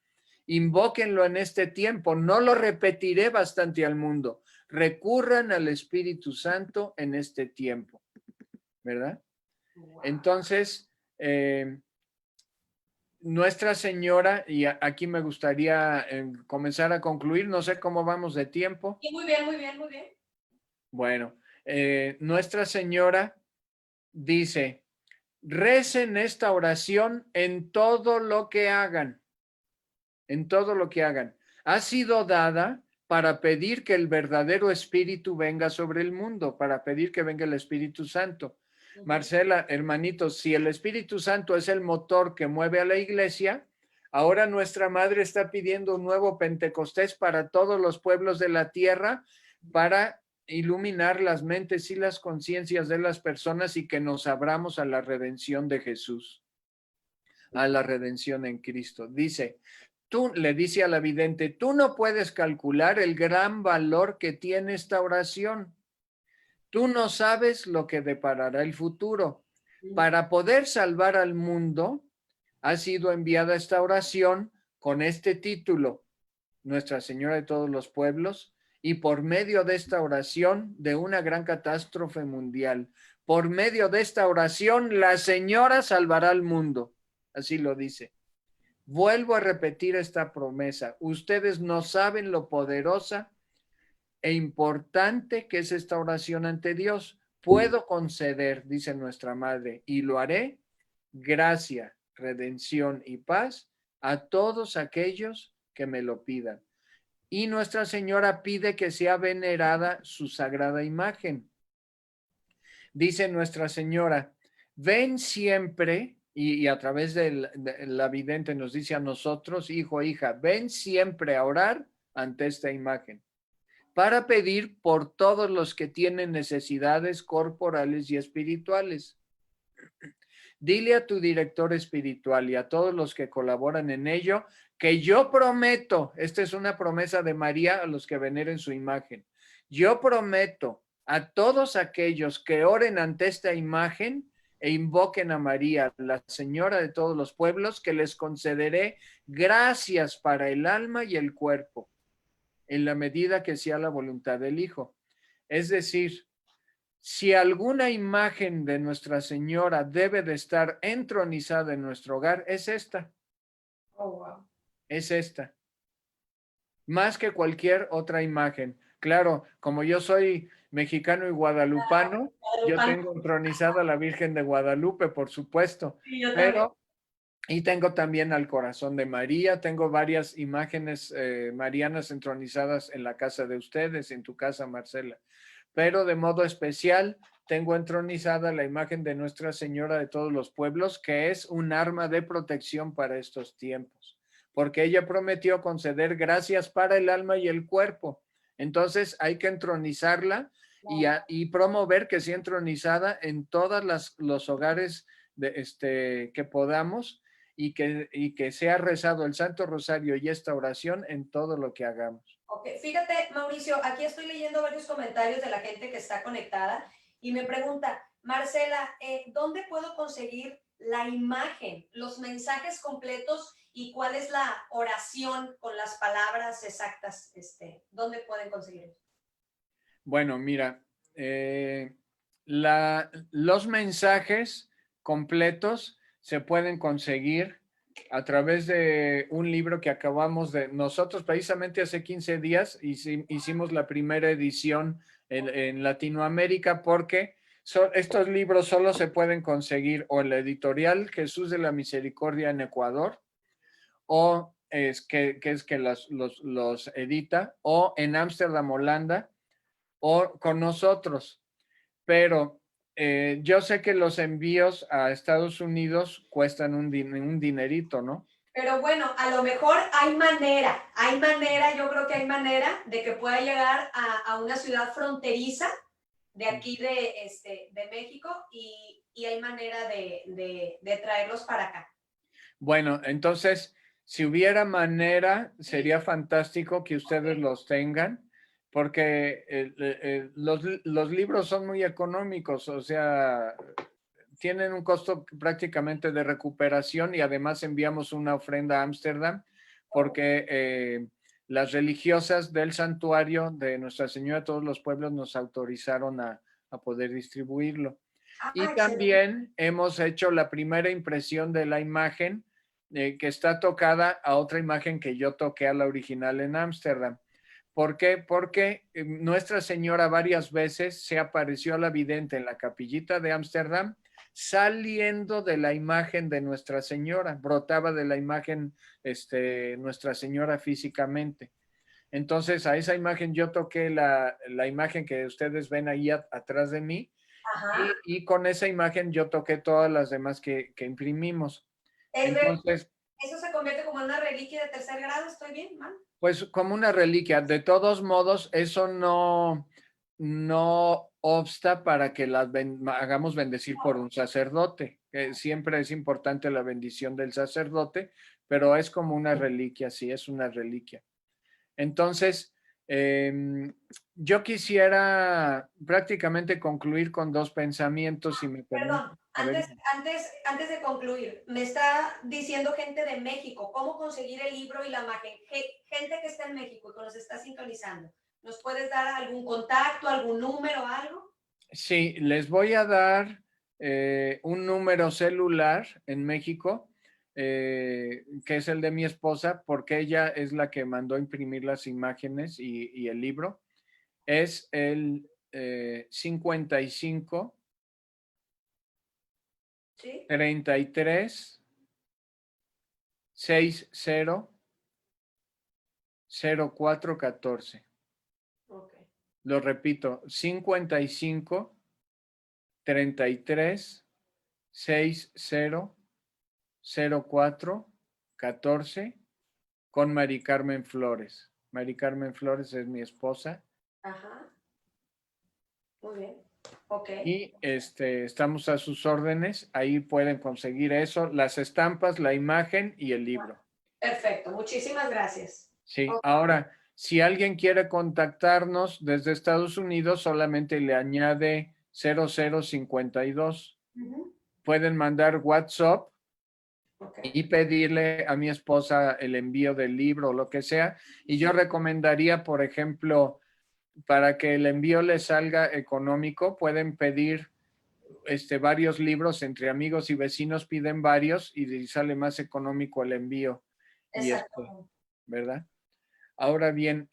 Invóquenlo en este tiempo, no lo repetiré bastante al mundo. Recurran al Espíritu Santo en este tiempo, ¿verdad? Wow. Entonces, Nuestra Señora, y aquí me gustaría comenzar a concluir, no sé cómo vamos de tiempo. Y muy bien, muy bien, muy bien. Bueno, Nuestra Señora dice, recen esta oración en todo lo que hagan, en todo lo que hagan. Ha sido dada para pedir que el verdadero Espíritu venga sobre el mundo, para pedir que venga el Espíritu Santo. Marcela, hermanitos, si el Espíritu Santo es el motor que mueve a la iglesia, ahora nuestra madre está pidiendo un nuevo Pentecostés para todos los pueblos de la tierra, para iluminar las mentes y las conciencias de las personas y que nos abramos a la redención de Jesús, a la redención en Cristo. Dice, tú le dice a la vidente, tú no puedes calcular el gran valor que tiene esta oración. Tú no sabes lo que deparará el futuro. Para poder salvar al mundo, ha sido enviada esta oración con este título, Nuestra Señora de todos los pueblos, y por medio de esta oración de una gran catástrofe mundial. Por medio de esta oración, la Señora salvará al mundo. Así lo dice. Vuelvo a repetir esta promesa. Ustedes no saben lo poderosa e importante que es esta oración ante Dios. Puedo conceder, dice nuestra madre, y lo haré, gracia, redención y paz a todos aquellos que me lo pidan. Y Nuestra Señora pide que sea venerada su sagrada imagen. Dice Nuestra Señora, ven siempre, y a través de la vidente nos dice a nosotros, hijo, hija, ven siempre a orar ante esta imagen, para pedir por todos los que tienen necesidades corporales y espirituales. Dile a tu director espiritual y a todos los que colaboran en ello, que yo prometo, esta es una promesa de María a los que veneren su imagen, yo prometo a todos aquellos que oren ante esta imagen e invoquen a María, la Señora de todos los pueblos, que les concederé gracias para el alma y el cuerpo, en la medida que sea la voluntad del Hijo. Es decir, si alguna imagen de Nuestra Señora debe de estar entronizada en nuestro hogar, es esta. Oh, wow. Es esta. Más que cualquier otra imagen. Claro, como yo soy mexicano y guadalupano, yo tengo entronizada a la Virgen de Guadalupe, por supuesto. Sí, yo también. Pero, y tengo también al corazón de María, tengo varias imágenes marianas entronizadas en la casa de ustedes, en tu casa, Marcela. Pero de modo especial tengo entronizada la imagen de Nuestra Señora de todos los pueblos, que es un arma de protección para estos tiempos, porque ella prometió conceder gracias para el alma y el cuerpo. Entonces hay que entronizarla y promover que sea entronizada en todos los hogares que podamos, y que sea rezado el Santo Rosario y esta oración en todo lo que hagamos. Ok, fíjate, Mauricio, aquí estoy leyendo varios comentarios de la gente que está conectada y me pregunta, Marcela, ¿dónde puedo conseguir la imagen, los mensajes completos y cuál es la oración con las palabras exactas? ¿Dónde pueden conseguirlo? Bueno, mira, los mensajes completos se pueden conseguir a través de un libro que acabamos de, nosotros precisamente hace 15 días hicimos la primera edición en Latinoamérica, porque estos libros solo se pueden conseguir o en la editorial Jesús de la Misericordia en Ecuador, o es que los edita, o en Ámsterdam, Holanda, o con nosotros. Pero yo sé que los envíos a Estados Unidos cuestan un dinerito, ¿no? Pero bueno, a lo mejor hay manera, yo creo que hay manera de que pueda llegar a una ciudad fronteriza de aquí de México y hay manera de traerlos para acá. Bueno, entonces, si hubiera manera, sería fantástico que ustedes los tengan, porque los libros son muy económicos, o sea, tienen un costo prácticamente de recuperación, y además enviamos una ofrenda a Ámsterdam, porque las religiosas del santuario de Nuestra Señora de todos los pueblos nos autorizaron a poder distribuirlo. Y también hemos hecho la primera impresión de la imagen que está tocada a otra imagen que yo toqué a la original en Ámsterdam. ¿Por qué? Porque Nuestra Señora varias veces se apareció a la vidente en la capillita de Ámsterdam, saliendo de la imagen de Nuestra Señora, brotaba de la imagen Nuestra Señora físicamente. Entonces a esa imagen yo toqué la imagen que ustedes ven ahí atrás de mí, Ajá. y con esa imagen yo toqué todas las demás que imprimimos. Es re- Entonces, Eso se convierte como en una reliquia de tercer grado, ¿estoy bien, mal? pues como una reliquia. De todos modos, eso no obsta para que las hagamos bendecir por un sacerdote. Siempre es importante la bendición del sacerdote, pero es como una reliquia, sí, es una reliquia. Entonces, yo quisiera prácticamente concluir con dos pensamientos, si me permite. Perdón, A ver, antes de concluir, me está diciendo gente de México, ¿cómo conseguir el libro y la imagen? Gente que está en México y que nos está sintonizando. ¿Nos puedes dar algún contacto, algún número, algo? sí, les voy a dar un número celular en México, que es el de mi esposa, porque ella es la que mandó imprimir las imágenes y el libro. Es el 55 Sí. 33 60 0414. Ok. Lo repito, 55 33 60 04 14 con Mari Carmen Flores. Mari Carmen Flores es mi esposa Ajá. Muy bien. Ok. y estamos a sus órdenes. Ahí pueden conseguir eso, las estampas, la imagen y el libro. Perfecto. Muchísimas gracias. Sí, Ok. ahora, si alguien quiere contactarnos desde Estados Unidos, solamente le añade 0052. Ujú. Pueden mandar WhatsApp Ok. y pedirle a mi esposa el envío del libro o lo que sea. Y yo recomendaría, por ejemplo, para que el envío les salga económico, pueden pedir varios libros entre amigos y vecinos, piden varios y sale más económico el envío. Y Exacto. ¿verdad? Ahora bien,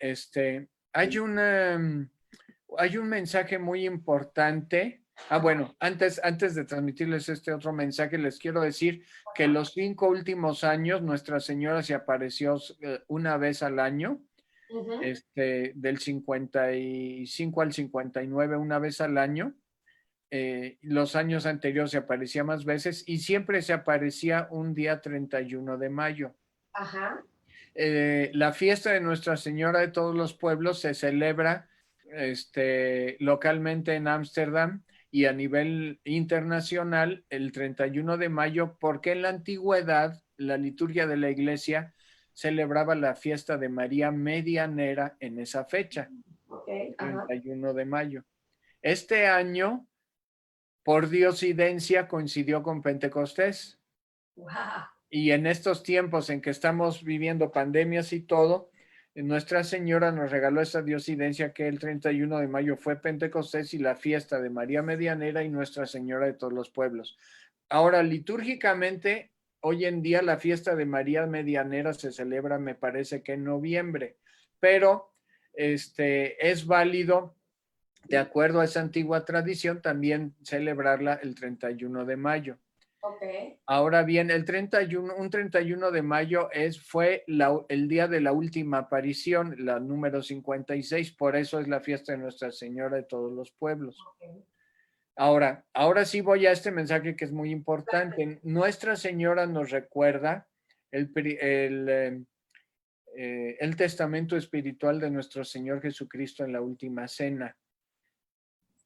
hay un mensaje muy importante. Bueno, antes de transmitirles este otro mensaje, les quiero decir que los 5 últimos años Nuestra Señora se apareció una vez al año, Ujú. del 55 al 59, una vez al año. Los años anteriores se aparecía más veces y siempre se aparecía un día 31 de mayo. Ajá. La fiesta de Nuestra Señora de todos los pueblos se celebra localmente en Ámsterdam y a nivel internacional el 31 de mayo, porque en la antigüedad la liturgia de la iglesia celebraba la fiesta de María Medianera en esa fecha, Ok. el Ajá. 31 de mayo. Este año, por diosidencia, coincidió con Pentecostés. Wow. Y en estos tiempos en que estamos viviendo pandemias y todo, Nuestra Señora nos regaló esa diosidencia que el 31 de mayo fue Pentecostés y la fiesta de María Medianera y Nuestra Señora de todos los pueblos. Ahora, litúrgicamente, hoy en día la fiesta de María Medianera se celebra, me parece que en noviembre, pero es válido, de acuerdo a esa antigua tradición, también celebrarla el 31 de mayo. Ok. Ahora bien, un 31 de mayo fue el día de la última aparición, la número 56, por eso es la fiesta de Nuestra Señora de todos los pueblos. Ok. Ahora sí voy a este mensaje que es muy importante. Nuestra Señora nos recuerda el testamento espiritual de nuestro Señor Jesucristo en la última cena,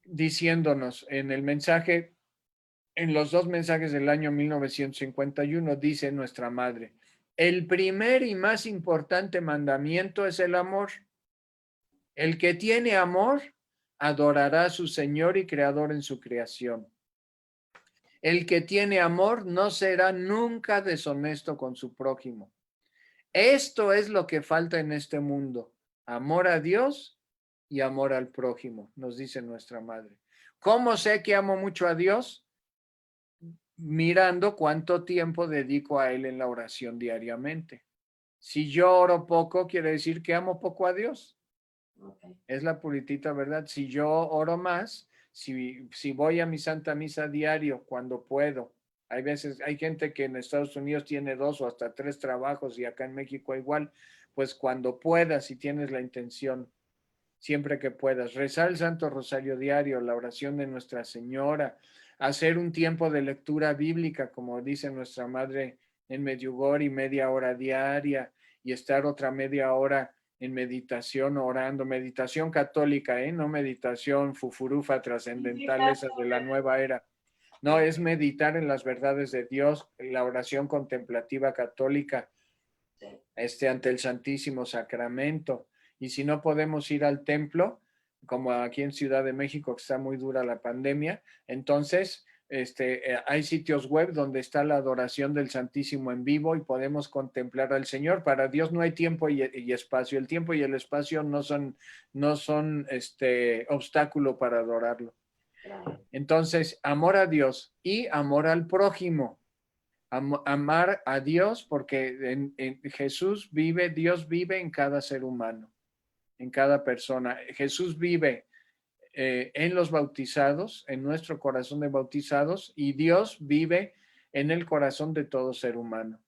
diciéndonos en el mensaje. En los dos mensajes del año 1951 dice nuestra madre, el primer y más importante mandamiento es el amor. El que tiene amor adorará a su Señor y Creador en su creación. El que tiene amor no será nunca deshonesto con su prójimo. Esto es lo que falta en este mundo, amor a Dios y amor al prójimo, nos dice nuestra madre. ¿Cómo sé que amo mucho a Dios? Mirando cuánto tiempo dedico a Él en la oración diariamente. Si yo oro poco, quiere decir que amo poco a Dios. Ok. Es la puritita verdad. Si yo oro más, si voy a mi Santa Misa diario cuando puedo, hay veces, hay gente que en Estados Unidos tiene 2 o hasta 3 trabajos y acá en México igual, pues cuando puedas, si tienes la intención siempre que puedas. Rezar el Santo Rosario diario, la oración de Nuestra Señora, hacer un tiempo de lectura bíblica, como dice nuestra madre en Medjugorje, media hora diaria, y estar otra media hora en meditación, orando, meditación católica, no meditación fufurufa trascendental, esa de la nueva era. No, es meditar en las verdades de Dios, la oración contemplativa católica, ante el Santísimo Sacramento. Y si no podemos ir al templo, como aquí en Ciudad de México, que está muy dura la pandemia, entonces hay sitios web donde está la adoración del Santísimo en vivo y podemos contemplar al Señor. Para Dios no hay tiempo y espacio. El tiempo y el espacio no son obstáculo para adorarlo. Entonces, amor a Dios y amor al prójimo. Amar a Dios porque en Jesús vive, Dios vive en cada ser humano, en cada persona. Jesús vive en los bautizados, en nuestro corazón de bautizados, y Dios vive en el corazón de todo ser humano.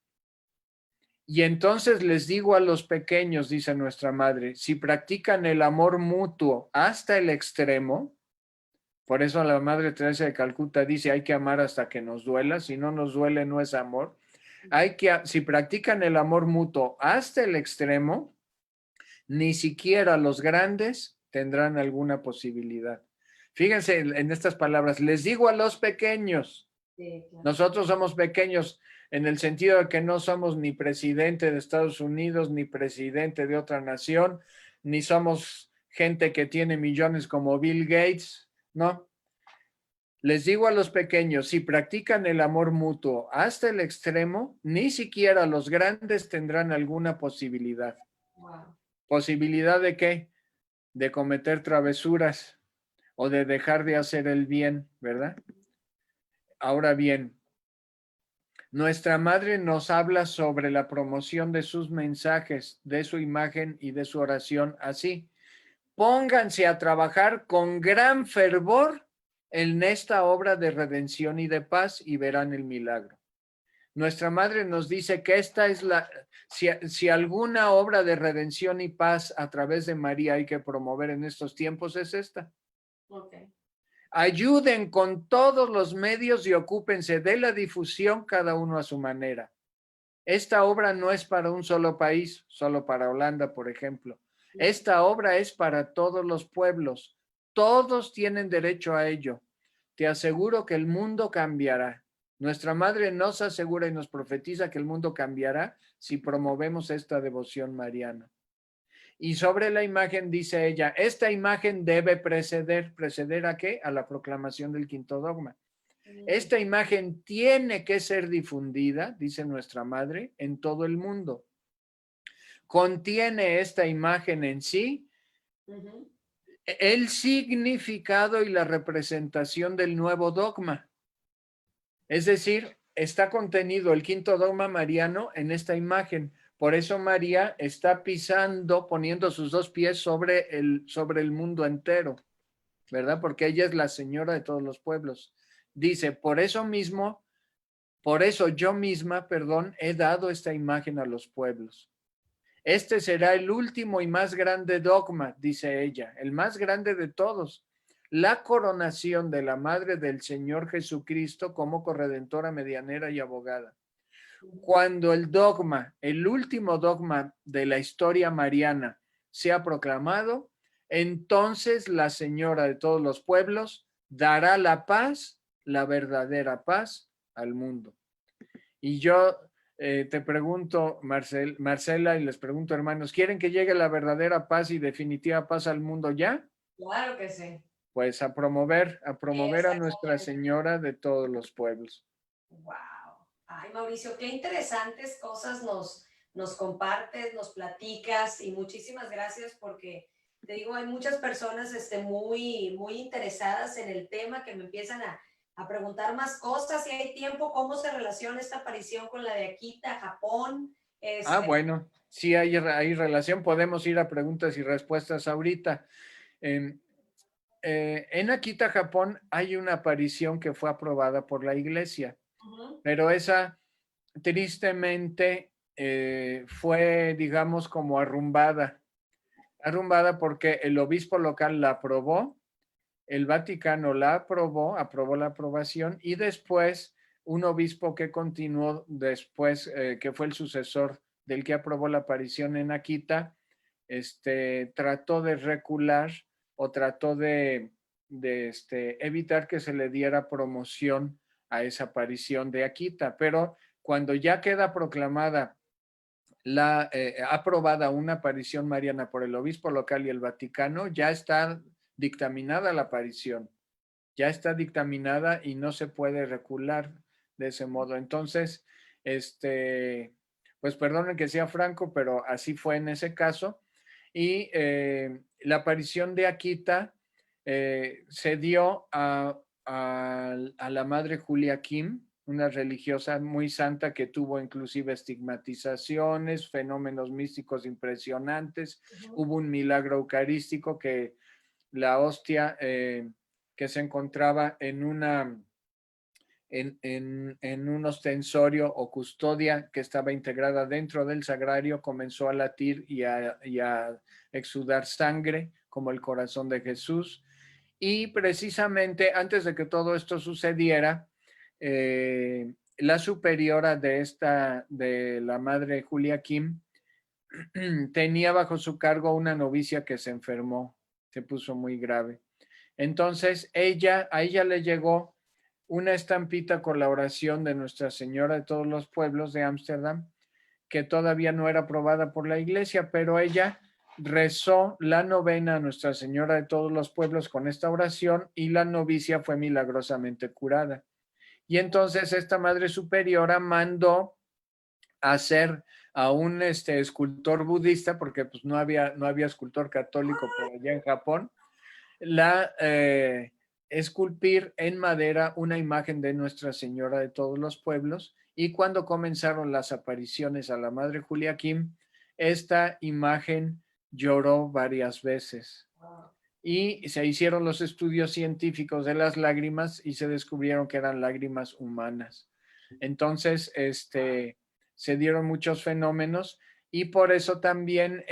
Y entonces les digo a los pequeños, dice nuestra madre, si practican el amor mutuo hasta el extremo, por eso la Madre Teresa de Calcuta dice, hay que amar hasta que nos duela, si no nos duele no es amor. Si practican el amor mutuo hasta el extremo, ni siquiera los grandes tendrán alguna posibilidad. Fíjense en estas palabras, les digo a los pequeños, Sí, claro. nosotros somos pequeños en el sentido de que no somos ni presidente de Estados Unidos, ni presidente de otra nación, ni somos gente que tiene millones como Bill Gates, ¿no? Les digo a los pequeños, si practican el amor mutuo hasta el extremo, ni siquiera los grandes tendrán alguna posibilidad. Wow. ¿Posibilidad de qué? De cometer travesuras o de dejar de hacer el bien, ¿verdad? Ahora bien, nuestra madre nos habla sobre la promoción de sus mensajes, de su imagen y de su oración así. Pónganse a trabajar con gran fervor en esta obra de redención y de paz y verán el milagro. Nuestra madre nos dice que esta es si alguna obra de redención y paz a través de María hay que promover en estos tiempos, es esta. Okay. Ayuden con todos los medios y ocúpense de la difusión cada uno a su manera. Esta obra no es para un solo país, solo para Holanda, por ejemplo. Esta obra es para todos los pueblos. Todos tienen derecho a ello. Te aseguro que el mundo cambiará. Nuestra madre nos asegura y nos profetiza que el mundo cambiará si promovemos esta devoción mariana. Y sobre la imagen dice ella, esta imagen debe ¿preceder a qué? A la proclamación del quinto dogma. Esta imagen tiene que ser difundida, dice nuestra madre, en todo el mundo. Contiene esta imagen en sí el significado y la representación del nuevo dogma. Es decir, está contenido el quinto dogma mariano en esta imagen. Por eso María está pisando, poniendo sus dos pies sobre el mundo entero, ¿verdad? Porque ella es la señora de todos los pueblos. Dice, por eso yo misma, he dado esta imagen a los pueblos. Este será el último y más grande dogma, dice ella, el más grande de todos. La coronación de la Madre del Señor Jesucristo como corredentora, medianera y abogada. Cuando el dogma, el último dogma de la historia mariana sea proclamado, entonces la Señora de todos los pueblos dará la paz, la verdadera paz al mundo. Y yo te pregunto, Marcela, y les pregunto, hermanos, ¿quieren que llegue la verdadera paz y definitiva paz al mundo ya? Claro que sí. Pues a promover a Nuestra Señora de todos los pueblos. Wow. Ay, Mauricio, qué interesantes cosas nos compartes, nos platicas y muchísimas gracias porque te digo, hay muchas personas muy, muy interesadas en el tema que me empiezan a preguntar más cosas. Si hay tiempo, ¿cómo se relaciona esta aparición con la de Akita, Japón? Bueno, sí hay relación. Podemos ir a preguntas y respuestas ahorita. En Akita, Japón, hay una aparición que fue aprobada por la iglesia, pero esa tristemente fue, digamos, como arrumbada. arrumbada porque el obispo local la aprobó, el Vaticano la aprobó la aprobación y después un obispo que continuó después, que fue el sucesor del que aprobó la aparición en Akita, trató de recular o trató de evitar que se le diera promoción a esa aparición de Akita, pero cuando ya queda proclamada aprobada una aparición mariana por el obispo local y el Vaticano, ya está dictaminada la aparición, ya está dictaminada y no se puede recular de ese modo. Entonces, pues perdonen que sea franco, pero así fue en ese caso. Y la aparición de Akita se dio a la madre Julia Kim, una religiosa muy santa que tuvo inclusive estigmatizaciones, fenómenos místicos impresionantes. Hubo un milagro eucarístico que la hostia que se encontraba en un ostensorio o custodia que estaba integrada dentro del sagrario comenzó a latir y a exudar sangre como el corazón de Jesús. Y precisamente antes de que todo esto sucediera, la superiora de la madre Julia Kim, tenía bajo su cargo una novicia que se enfermó, se puso muy grave. Entonces, a ella le llegó una estampita con la oración de Nuestra Señora de todos los pueblos de Ámsterdam, que todavía no era aprobada por la iglesia, pero ella rezó la novena a Nuestra Señora de todos los pueblos con esta oración y la novicia fue milagrosamente curada. Y entonces esta Madre Superiora mandó a hacer a un escultor budista, porque pues no había escultor católico por allá en Japón, esculpir en madera una imagen de Nuestra Señora de todos los pueblos. Y cuando comenzaron las apariciones a la Madre Julia Kim, esta imagen lloró varias veces. Y se hicieron los estudios científicos de las lágrimas y se descubrieron que eran lágrimas humanas. Entonces, se dieron muchos fenómenos y por eso también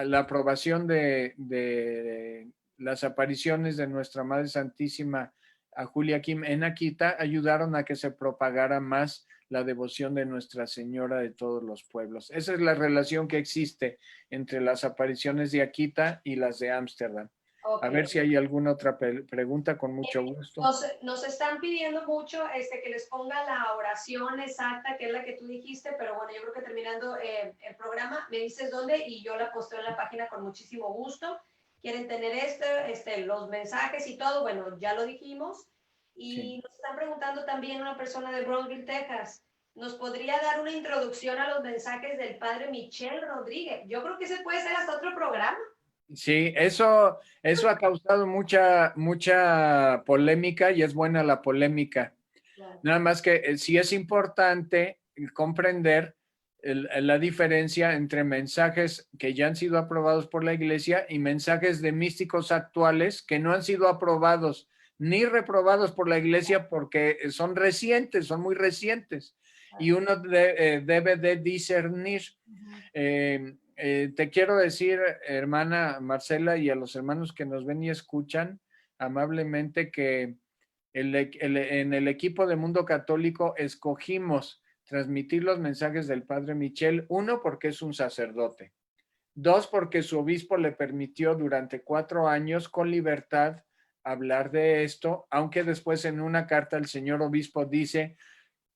la aprobación de las apariciones de Nuestra Madre Santísima a Julia Kim en Akita ayudaron a que se propagara más la devoción de Nuestra Señora de todos los pueblos. Esa es la relación que existe entre las apariciones de Akita y las de Ámsterdam. A ver si hay alguna otra pregunta, con mucho gusto. Nos están pidiendo mucho que les ponga la oración exacta, que es la que tú dijiste, pero bueno, yo creo que terminando el programa, me dices dónde y yo la posteo en la página con muchísimo gusto. Quieren tener los mensajes y todo, bueno, ya lo dijimos. Y Sí. nos están preguntando también una persona de Brownsville, Texas, ¿nos podría dar una introducción a los mensajes del padre Michel Rodríguez? Yo creo que ese puede ser hasta otro programa. Sí, eso ha causado mucha polémica y es buena la polémica. Claro. Nada más que sí es importante comprender la diferencia entre mensajes que ya han sido aprobados por la iglesia y mensajes de místicos actuales que no han sido aprobados ni reprobados por la iglesia porque son recientes, son muy recientes. Y uno debe de discernir. Te quiero decir, hermana Marcela, y a los hermanos que nos ven y escuchan amablemente, que en el equipo de Mundo Católico escogimos transmitir los mensajes del Padre Michel, uno, porque es un sacerdote, dos, porque su obispo le permitió durante 4 años con libertad hablar de esto, aunque después en una carta el señor obispo dice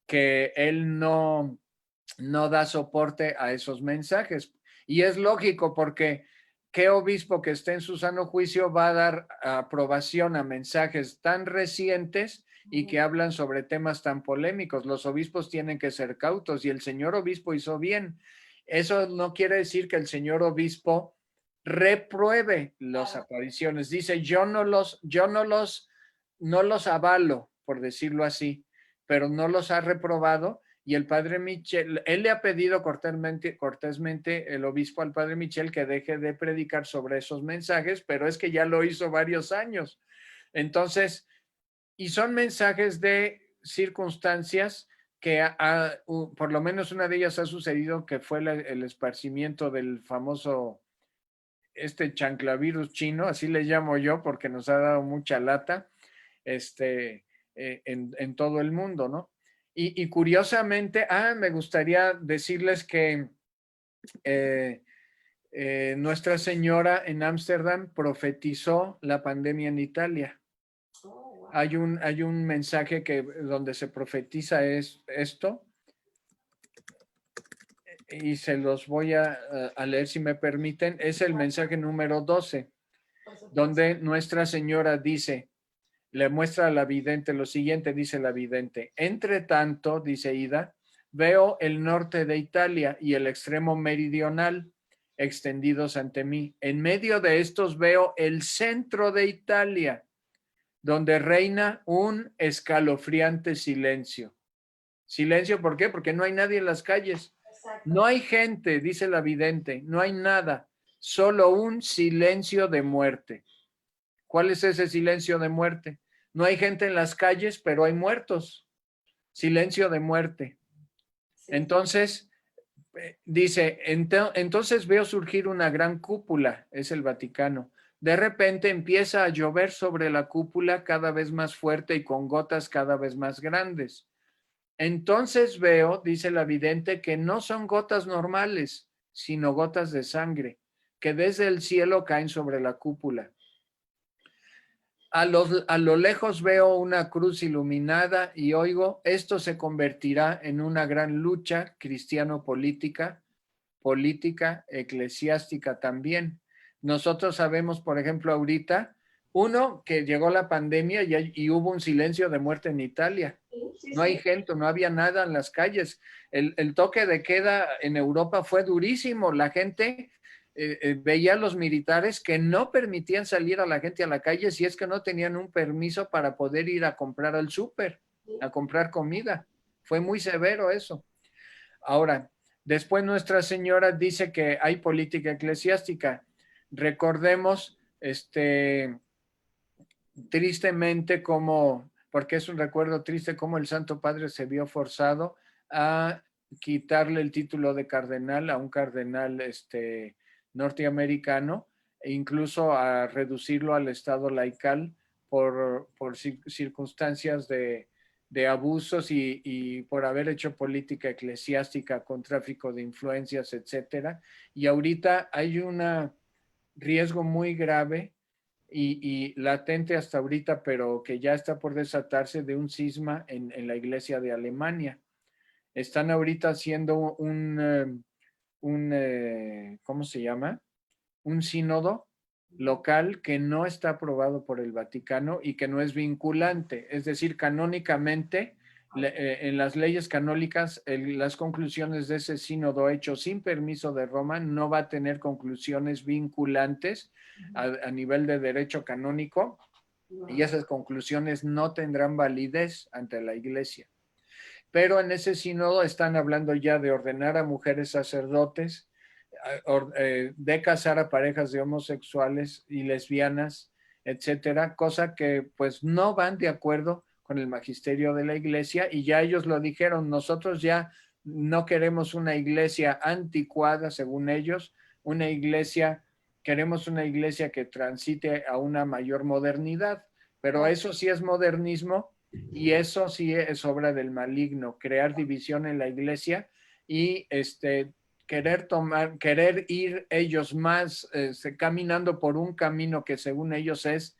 que él no da soporte a esos mensajes. Y es lógico porque ¿qué obispo que esté en su sano juicio va a dar aprobación a mensajes tan recientes y que hablan sobre temas tan polémicos? Los obispos tienen que ser cautos y el señor obispo hizo bien. Eso no quiere decir que el señor obispo repruebe las apariciones. Dice, no los avalo, por decirlo así, pero no los ha reprobado. Y el padre Michel, él le ha pedido cortésmente el obispo al padre Michel que deje de predicar sobre esos mensajes, pero es que ya lo hizo varios años. Entonces, y son mensajes de circunstancias que por lo menos una de ellas ha sucedido, que fue el esparcimiento del famoso este chanclavirus chino, así le llamo yo porque nos ha dado mucha lata en todo el mundo, ¿no? Y curiosamente, me gustaría decirles que eh, Nuestra Señora en Ámsterdam profetizó la pandemia en Italia. Oh, wow. Hay un mensaje donde se profetiza esto, y se los voy a leer si me permiten. Es el mensaje número 12, Por supuesto. donde Nuestra Señora dice, le muestra a la vidente lo siguiente, dice la vidente: entre tanto, dice Ida, veo el norte de Italia y el extremo meridional extendidos ante mí. En medio de estos veo el centro de Italia, donde reina un escalofriante silencio. Silencio, ¿por qué? Porque no hay nadie en las calles. Exacto. No hay gente, dice la vidente, no hay nada, solo un silencio de muerte. ¿Cuál es ese silencio de muerte? No hay gente en las calles, pero hay muertos. Silencio de muerte. Sí. Entonces, dice, entonces veo surgir una gran cúpula, es el Vaticano. De repente empieza a llover sobre la cúpula cada vez más fuerte y con gotas cada vez más grandes. Entonces veo, dice la vidente, que no son gotas normales, sino gotas de sangre, que desde el cielo caen sobre la cúpula. A lo lejos veo una cruz iluminada y oigo, esto se convertirá en una gran lucha cristiano-política, eclesiástica también. Nosotros sabemos, por ejemplo, ahorita, que llegó la pandemia y hubo un silencio de muerte en Italia. Sí, No hay sí. gente, no había nada en las calles. El toque de queda en Europa fue durísimo. La gente veía a los militares que no permitían salir a la gente a la calle si es que no tenían un permiso para poder ir a comprar al súper, a comprar comida. Fue muy severo eso. Ahora, después Nuestra Señora dice que hay política eclesiástica. Recordemos, tristemente porque es un recuerdo triste, como el Santo Padre se vio forzado a quitarle el título de cardenal a un cardenal norteamericano, e incluso a reducirlo al estado laical por circunstancias de abusos y por haber hecho política eclesiástica con tráfico de influencias, etcétera. Y ahorita hay un riesgo muy grave y latente hasta ahorita, pero que ya está por desatarse, de un cisma en la iglesia de Alemania. Están ahorita haciendo ¿cómo se llama? Un sínodo local que no está aprobado por el Vaticano y que no es vinculante. Es decir, canónicamente, en las leyes canónicas, las conclusiones de ese sínodo hecho sin permiso de Roma no va a tener conclusiones vinculantes a nivel de derecho canónico, y esas conclusiones no tendrán validez ante la iglesia. Pero en ese sínodo están hablando ya de ordenar a mujeres sacerdotes, de casar a parejas de homosexuales y lesbianas, etcétera, cosa que pues no van de acuerdo con el magisterio de la iglesia, y ya ellos lo dijeron: nosotros ya no queremos una iglesia anticuada, según ellos, queremos una iglesia que transite a una mayor modernidad, pero eso sí es modernismo. Y eso sí es obra del maligno, crear división en la iglesia y querer ir ellos más caminando por un camino que según ellos es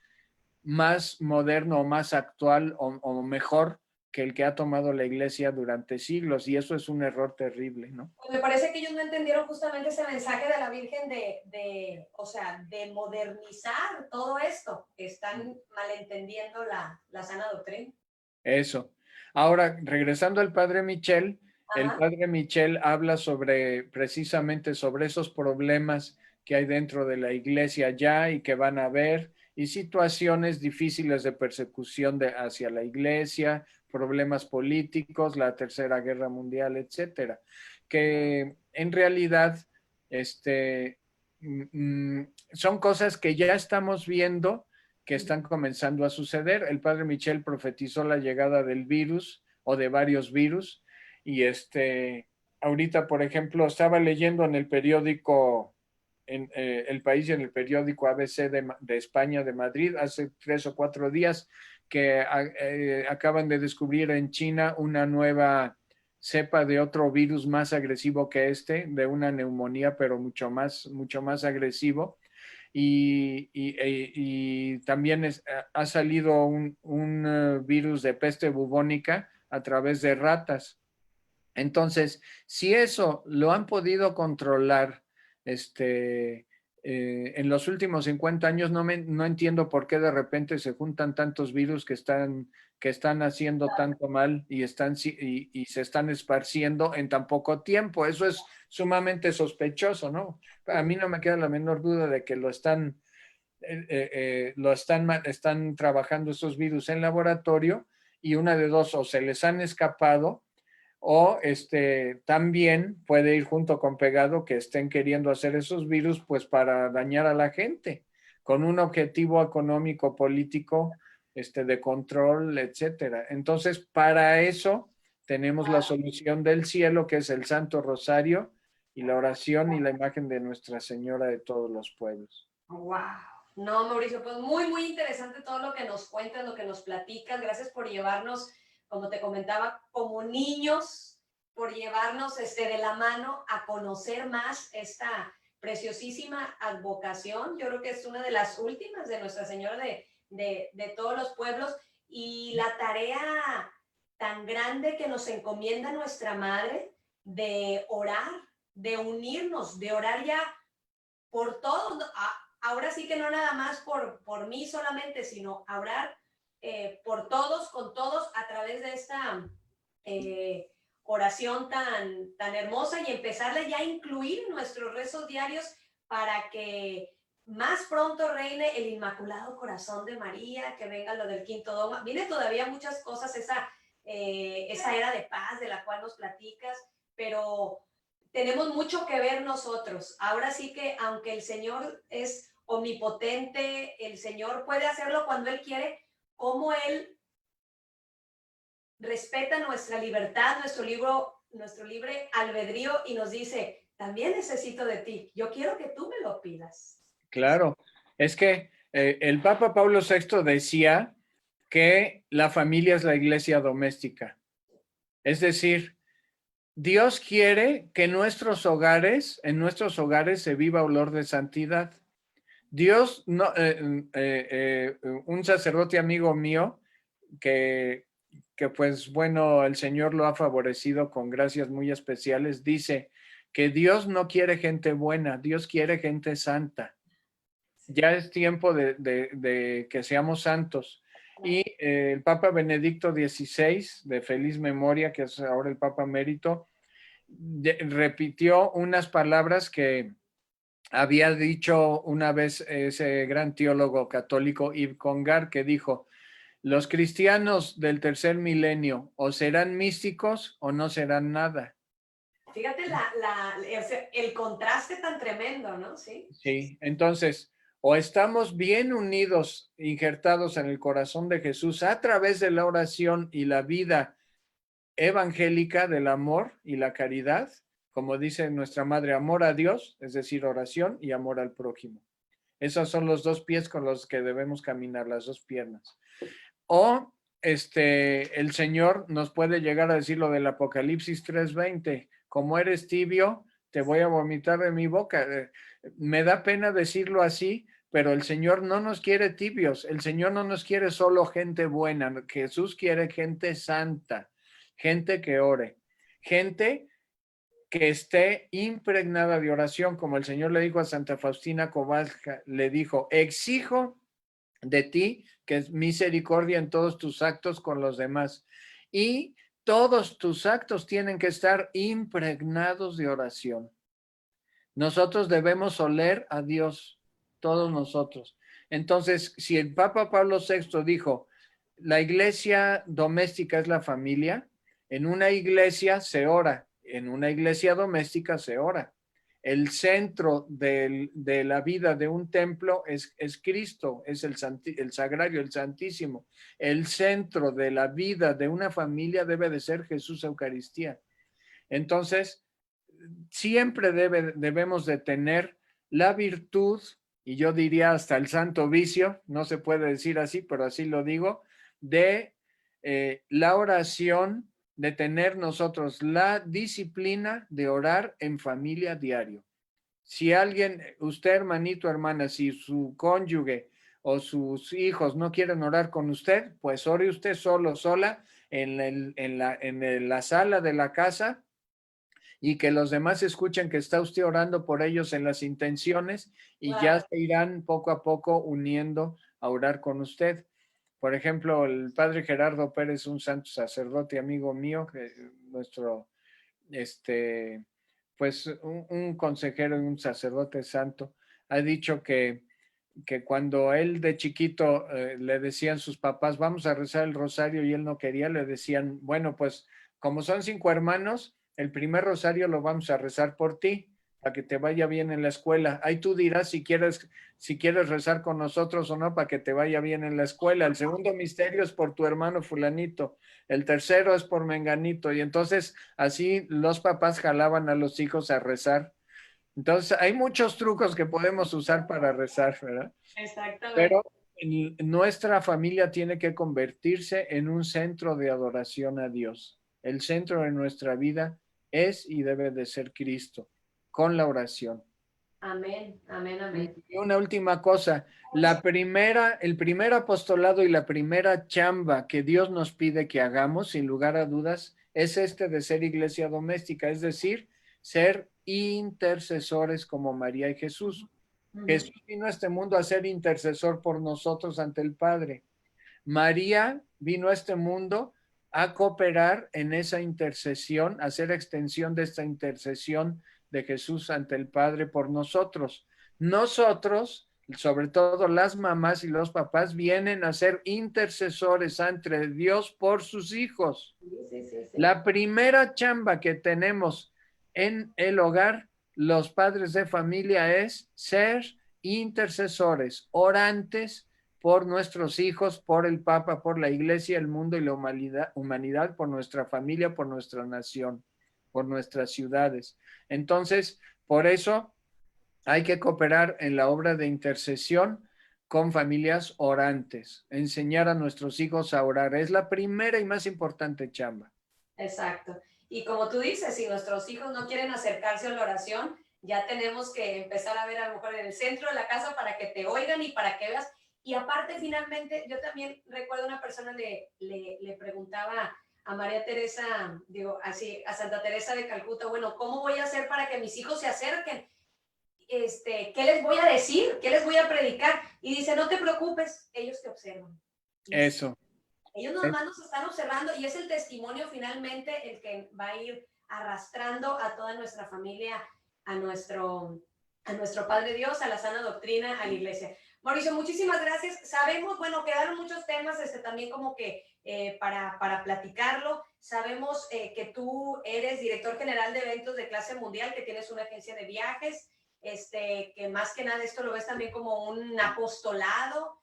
más moderno o más actual o mejor que el que ha tomado la iglesia durante siglos, y eso es un error terrible, ¿no? Me parece que ellos no entendieron justamente ese mensaje de la Virgen o sea, de modernizar todo esto. Están malentendiendo la sana doctrina. Eso. Ahora, regresando al padre Michel, el Ajá. padre Michel habla precisamente sobre esos problemas que hay dentro de la iglesia ya y que van a haber, y situaciones difíciles de persecución hacia la iglesia, problemas políticos, la Tercera Guerra Mundial, etcétera, que en realidad son cosas que ya estamos viendo que están comenzando a suceder. El padre Michel profetizó la llegada del virus o de varios virus, y ahorita, por ejemplo, estaba leyendo en el periódico El País y en el periódico ABC de España, de Madrid, hace 3 o 4 días, que acaban de descubrir en China una nueva cepa de otro virus más agresivo que de una neumonía, pero mucho más agresivo. Y también ha salido un virus de peste bubónica a través de ratas. Entonces, si eso lo han podido controlar en los últimos 50 años, no entiendo por qué de repente se juntan tantos virus que están haciendo tanto mal y se están esparciendo en tan poco tiempo. Eso es sumamente sospechoso, ¿no? A mí no me queda la menor duda de que están trabajando esos virus en laboratorio, y una de dos: o se les han escapado, o también puede ir junto con pegado que estén queriendo hacer esos virus pues para dañar a la gente con un objetivo económico, político, de control, etcétera. Entonces, para eso tenemos la solución del cielo, que es el Santo Rosario y la oración y la imagen de Nuestra Señora de todos los pueblos. Wow. No, Mauricio, pues muy, muy interesante todo lo que nos cuentas, lo que nos platicas. Gracias por llevarnos, como te comentaba, como niños, por llevarnos de la mano a conocer más esta preciosísima advocación. Yo creo que es una de las últimas de Nuestra Señora de todos los pueblos, y la tarea tan grande que nos encomienda nuestra Madre de orar, de unirnos, de orar ya por todos. Ahora sí que no nada más por mí solamente, sino orar por todos, con todos, a través de esta oración tan hermosa, y empezarla ya a incluir en nuestros rezos diarios para que más pronto reine el Inmaculado Corazón de María, que venga lo del quinto dogma. Viene todavía muchas cosas, esa era de paz de la cual nos platicas, pero tenemos mucho que ver nosotros. Ahora sí que, aunque el Señor es omnipotente, el Señor puede hacerlo cuando Él quiere, como Él respeta nuestra libertad, nuestro libre albedrío, y nos dice: también necesito de ti, yo quiero que tú me lo pidas. Claro, es que el Papa Pablo VI decía que la familia es la iglesia doméstica. Es decir, Dios quiere que en nuestros hogares se viva olor de santidad. Dios, no, un sacerdote amigo mío que pues bueno, el Señor lo ha favorecido con gracias muy especiales, dice que Dios no quiere gente buena, Dios quiere gente santa. Ya es tiempo de que seamos santos. Y el Papa Benedicto XVI, de feliz memoria, que es ahora el Papa Emérito, repitió unas palabras que había dicho una vez ese gran teólogo católico Yves Congar, que dijo: los cristianos del tercer milenio o serán místicos o no serán nada. Fíjate el contraste tan tremendo, ¿no? Sí. Sí, entonces, o estamos bien unidos, injertados en el corazón de Jesús a través de la oración y la vida evangélica del amor y la caridad, como dice nuestra Madre: amor a Dios, es decir, oración, y amor al prójimo. Esos son los dos pies con los que debemos caminar, las dos piernas. O el Señor nos puede llegar a decir lo del Apocalipsis 3:20: como eres tibio, te voy a vomitar de mi boca. Me da pena decirlo así, pero el Señor no nos quiere tibios. El Señor no nos quiere solo gente buena. Jesús quiere gente santa, gente que ore, gente que esté impregnada de oración, como el Señor le dijo a Santa Faustina Kowalska, le dijo: exijo de ti que es misericordia en todos tus actos con los demás, y todos tus actos tienen que estar impregnados de oración. Nosotros debemos oler a Dios, todos nosotros. Entonces, si el Papa Pablo VI dijo: la iglesia doméstica es la familia, en una iglesia se ora, en una iglesia doméstica se ora. El centro de la vida de un templo es Cristo, es el sagrario, el santísimo. El centro de la vida de una familia debe de ser Jesús Eucaristía. Entonces, siempre debemos de tener la virtud, y yo diría hasta el santo vicio, no se puede decir así, pero así lo digo, de la oración, de tener nosotros la disciplina de orar en familia diario. Si alguien, usted hermanito, hermana, si su cónyuge o sus hijos no quieren orar con usted, pues ore usted solo, sola, en la sala de la casa, y que los demás escuchen que está usted orando por ellos en las intenciones, y ya Wow. se irán poco a poco uniendo a orar con usted. Por ejemplo, el padre Gerardo Pérez, un santo sacerdote amigo mío, que nuestro, este, pues un consejero y un sacerdote santo, ha dicho que cuando él de chiquito le decían sus papás, vamos a rezar el rosario, y él no quería, le decían, bueno, pues como son 5 hermanos, el primer rosario lo vamos a rezar por ti, para que te vaya bien en la escuela. Ahí tú dirás si quieres rezar con nosotros o no, para que te vaya bien en la escuela. El segundo misterio es por tu hermano fulanito, el tercero es por menganito, y entonces así los papás jalaban a los hijos a rezar. Entonces, hay muchos trucos que podemos usar para rezar, ¿verdad? Exactamente. Pero nuestra familia tiene que convertirse en un centro de adoración a Dios. El centro de nuestra vida es y debe de ser Cristo, con la oración. Amén, amén, Y amén. una última cosa, el primer apostolado y la primera chamba que Dios nos pide que hagamos, sin lugar a dudas, es este de ser iglesia doméstica, es decir, ser intercesores como María y Jesús. Ujú. Jesús vino a este mundo a ser intercesor por nosotros ante el Padre. María vino a este mundo a cooperar en esa intercesión, a hacer extensión de esta intercesión de Jesús ante el Padre por nosotros. Nosotros, sobre todo las mamás y los papás, vienen a ser intercesores ante Dios por sus hijos. Sí, sí, sí, sí. La primera chamba que tenemos en el hogar, los padres de familia, es ser intercesores, orantes por nuestros hijos, por el Papa, por la Iglesia, el mundo y la humanidad, por nuestra familia, por nuestra nación, por nuestras ciudades. Entonces, por eso hay que cooperar en la obra de intercesión con familias orantes, enseñar a nuestros hijos a orar. Es la primera y más importante chamba. Exacto. Y como tú dices, si nuestros hijos no quieren acercarse a la oración, ya tenemos que empezar a ver a lo mejor en el centro de la casa para que te oigan y para que veas. Y aparte, finalmente, yo también recuerdo una persona le preguntaba a María Teresa, digo, así, a Santa Teresa de Calcuta, bueno, ¿cómo voy a hacer para que mis hijos se acerquen? ¿Qué les voy a decir? ¿Qué les voy a predicar? Y dice, no te preocupes, ellos te observan. Y es Eso. ellos nomás nos están observando y es el testimonio finalmente el que va a ir arrastrando a toda nuestra familia, a nuestro Padre Dios, a la sana doctrina, a la iglesia. Mauricio, muchísimas gracias. Sabemos, bueno, quedaron muchos temas también como que para platicarlo. Sabemos que tú eres director general de eventos de clase mundial, que tienes una agencia de viajes, que más que nada esto lo ves también como un apostolado.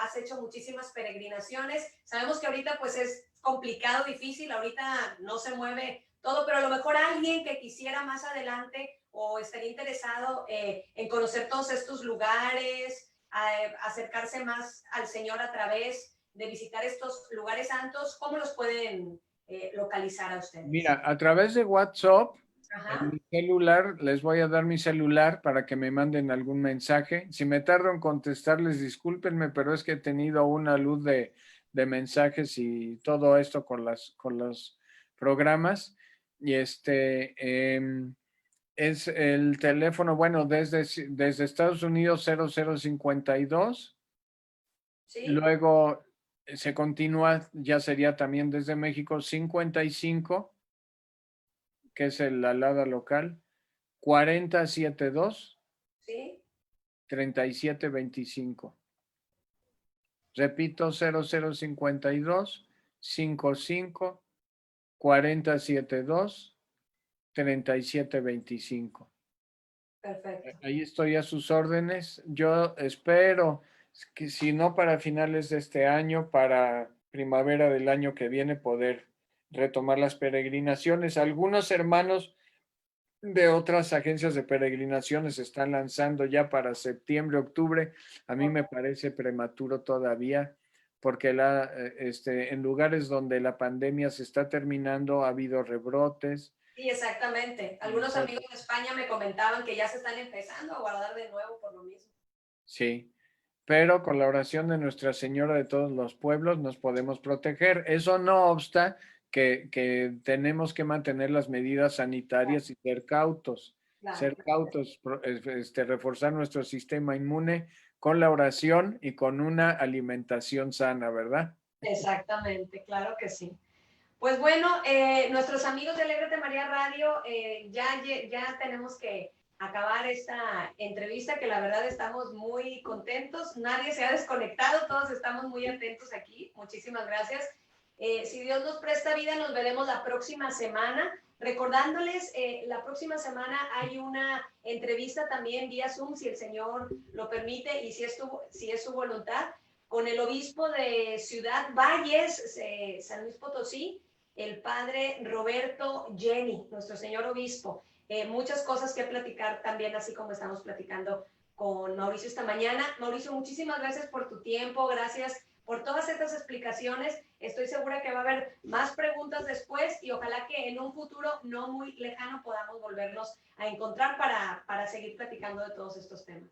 Has hecho muchísimas peregrinaciones. Sabemos que ahorita pues es complicado, difícil, ahorita no se mueve todo, pero a lo mejor alguien que quisiera más adelante o estaría interesado en conocer todos estos lugares, acercarse más al Señor a través de visitar estos lugares santos, ¿cómo los pueden localizar a ustedes? Mira, a través de WhatsApp, en Ajá. mi celular, les voy a dar mi celular para que me manden algún mensaje. Si me tardo en contestarles, discúlpenme, pero es que he tenido una luz de mensajes y todo esto con los programas. Y es el teléfono, bueno, desde Estados Unidos 0052. ¿Sí? Luego se continúa, ya sería también desde México 55, que es la alada local, 4072 ¿Sí? 3725. Repito, 0052 55 4072 3725. Perfecto. Ahí estoy a sus órdenes. Yo espero que si no para finales de este año, para primavera del año que viene, poder retomar las peregrinaciones. Algunos hermanos de otras agencias de peregrinaciones se están lanzando ya para septiembre, octubre. A mí me parece prematuro todavía, porque en lugares donde la pandemia se está terminando ha habido rebrotes. Sí, exactamente. Algunos amigos de España me comentaban que ya se están empezando a guardar de nuevo por lo mismo. Sí, pero con la oración de Nuestra Señora de todos los pueblos nos podemos proteger. Eso no obsta que tenemos que mantener las medidas sanitarias y ser Claro, cautos, reforzar nuestro sistema inmune con la oración y con una alimentación sana, ¿verdad? exactamente, claro que sí. Pues bueno, nuestros amigos de Alégrate María Radio, ya tenemos que acabar esta entrevista, que la verdad estamos muy contentos. Nadie se ha desconectado, todos estamos muy atentos aquí. Muchísimas gracias. Si Dios nos presta vida, nos veremos la próxima semana. Recordándoles, la próxima semana hay una entrevista también vía Zoom, si el Señor lo permite y si es su voluntad, con el obispo de Ciudad Valles, San Luis Potosí, el padre Roberto Jenny, nuestro señor obispo. Muchas cosas que platicar también, así como estamos platicando con Mauricio esta mañana. Mauricio, muchísimas gracias por tu tiempo, gracias por todas estas explicaciones. Estoy segura que va a haber más preguntas después y ojalá que en un futuro no muy lejano podamos volvernos a encontrar para seguir platicando de todos estos temas.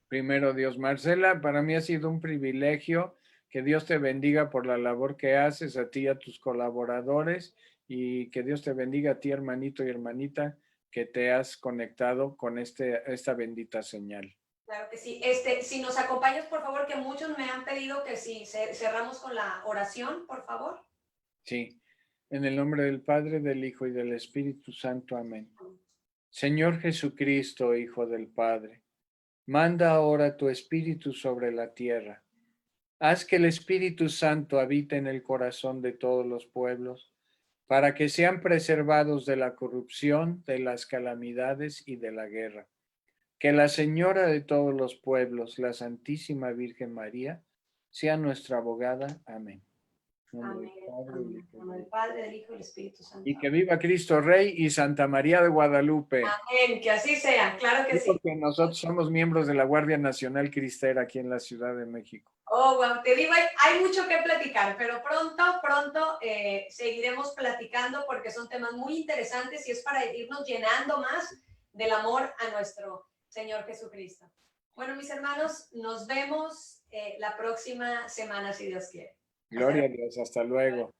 Primero Dios. Marcela, para mí ha sido un privilegio. Que Dios te bendiga por la labor que haces, a ti y a tus colaboradores, y que Dios te bendiga a ti, hermanito y hermanita, que te has conectado con esta bendita señal. Claro que sí. Si nos acompañas, por favor, que muchos me han pedido que si cerramos con la oración, por favor. Sí, en el nombre del Padre, del Hijo y del Espíritu Santo. Amén. Señor Jesucristo, Hijo del Padre, manda ahora tu Espíritu sobre la tierra. Haz que el Espíritu Santo habite en el corazón de todos los pueblos, para que sean preservados de la corrupción, de las calamidades y de la guerra. Que la Señora de todos los pueblos, la Santísima Virgen María, sea nuestra abogada. Amén. Amén. En el Padre, del Hijo y del Espíritu Santo. Y que viva Cristo Rey y Santa María de Guadalupe. Amén. Que así sea. Claro que sí. Porque nosotros somos miembros de la Guardia Nacional Cristera aquí en la Ciudad de México. Oh, wow. Te digo, hay mucho que platicar, pero pronto seguiremos platicando porque son temas muy interesantes y es para irnos llenando más del amor a nuestro Señor Jesucristo. Bueno, mis hermanos, nos vemos la próxima semana, si Dios quiere. Gloria a Dios. Hasta luego.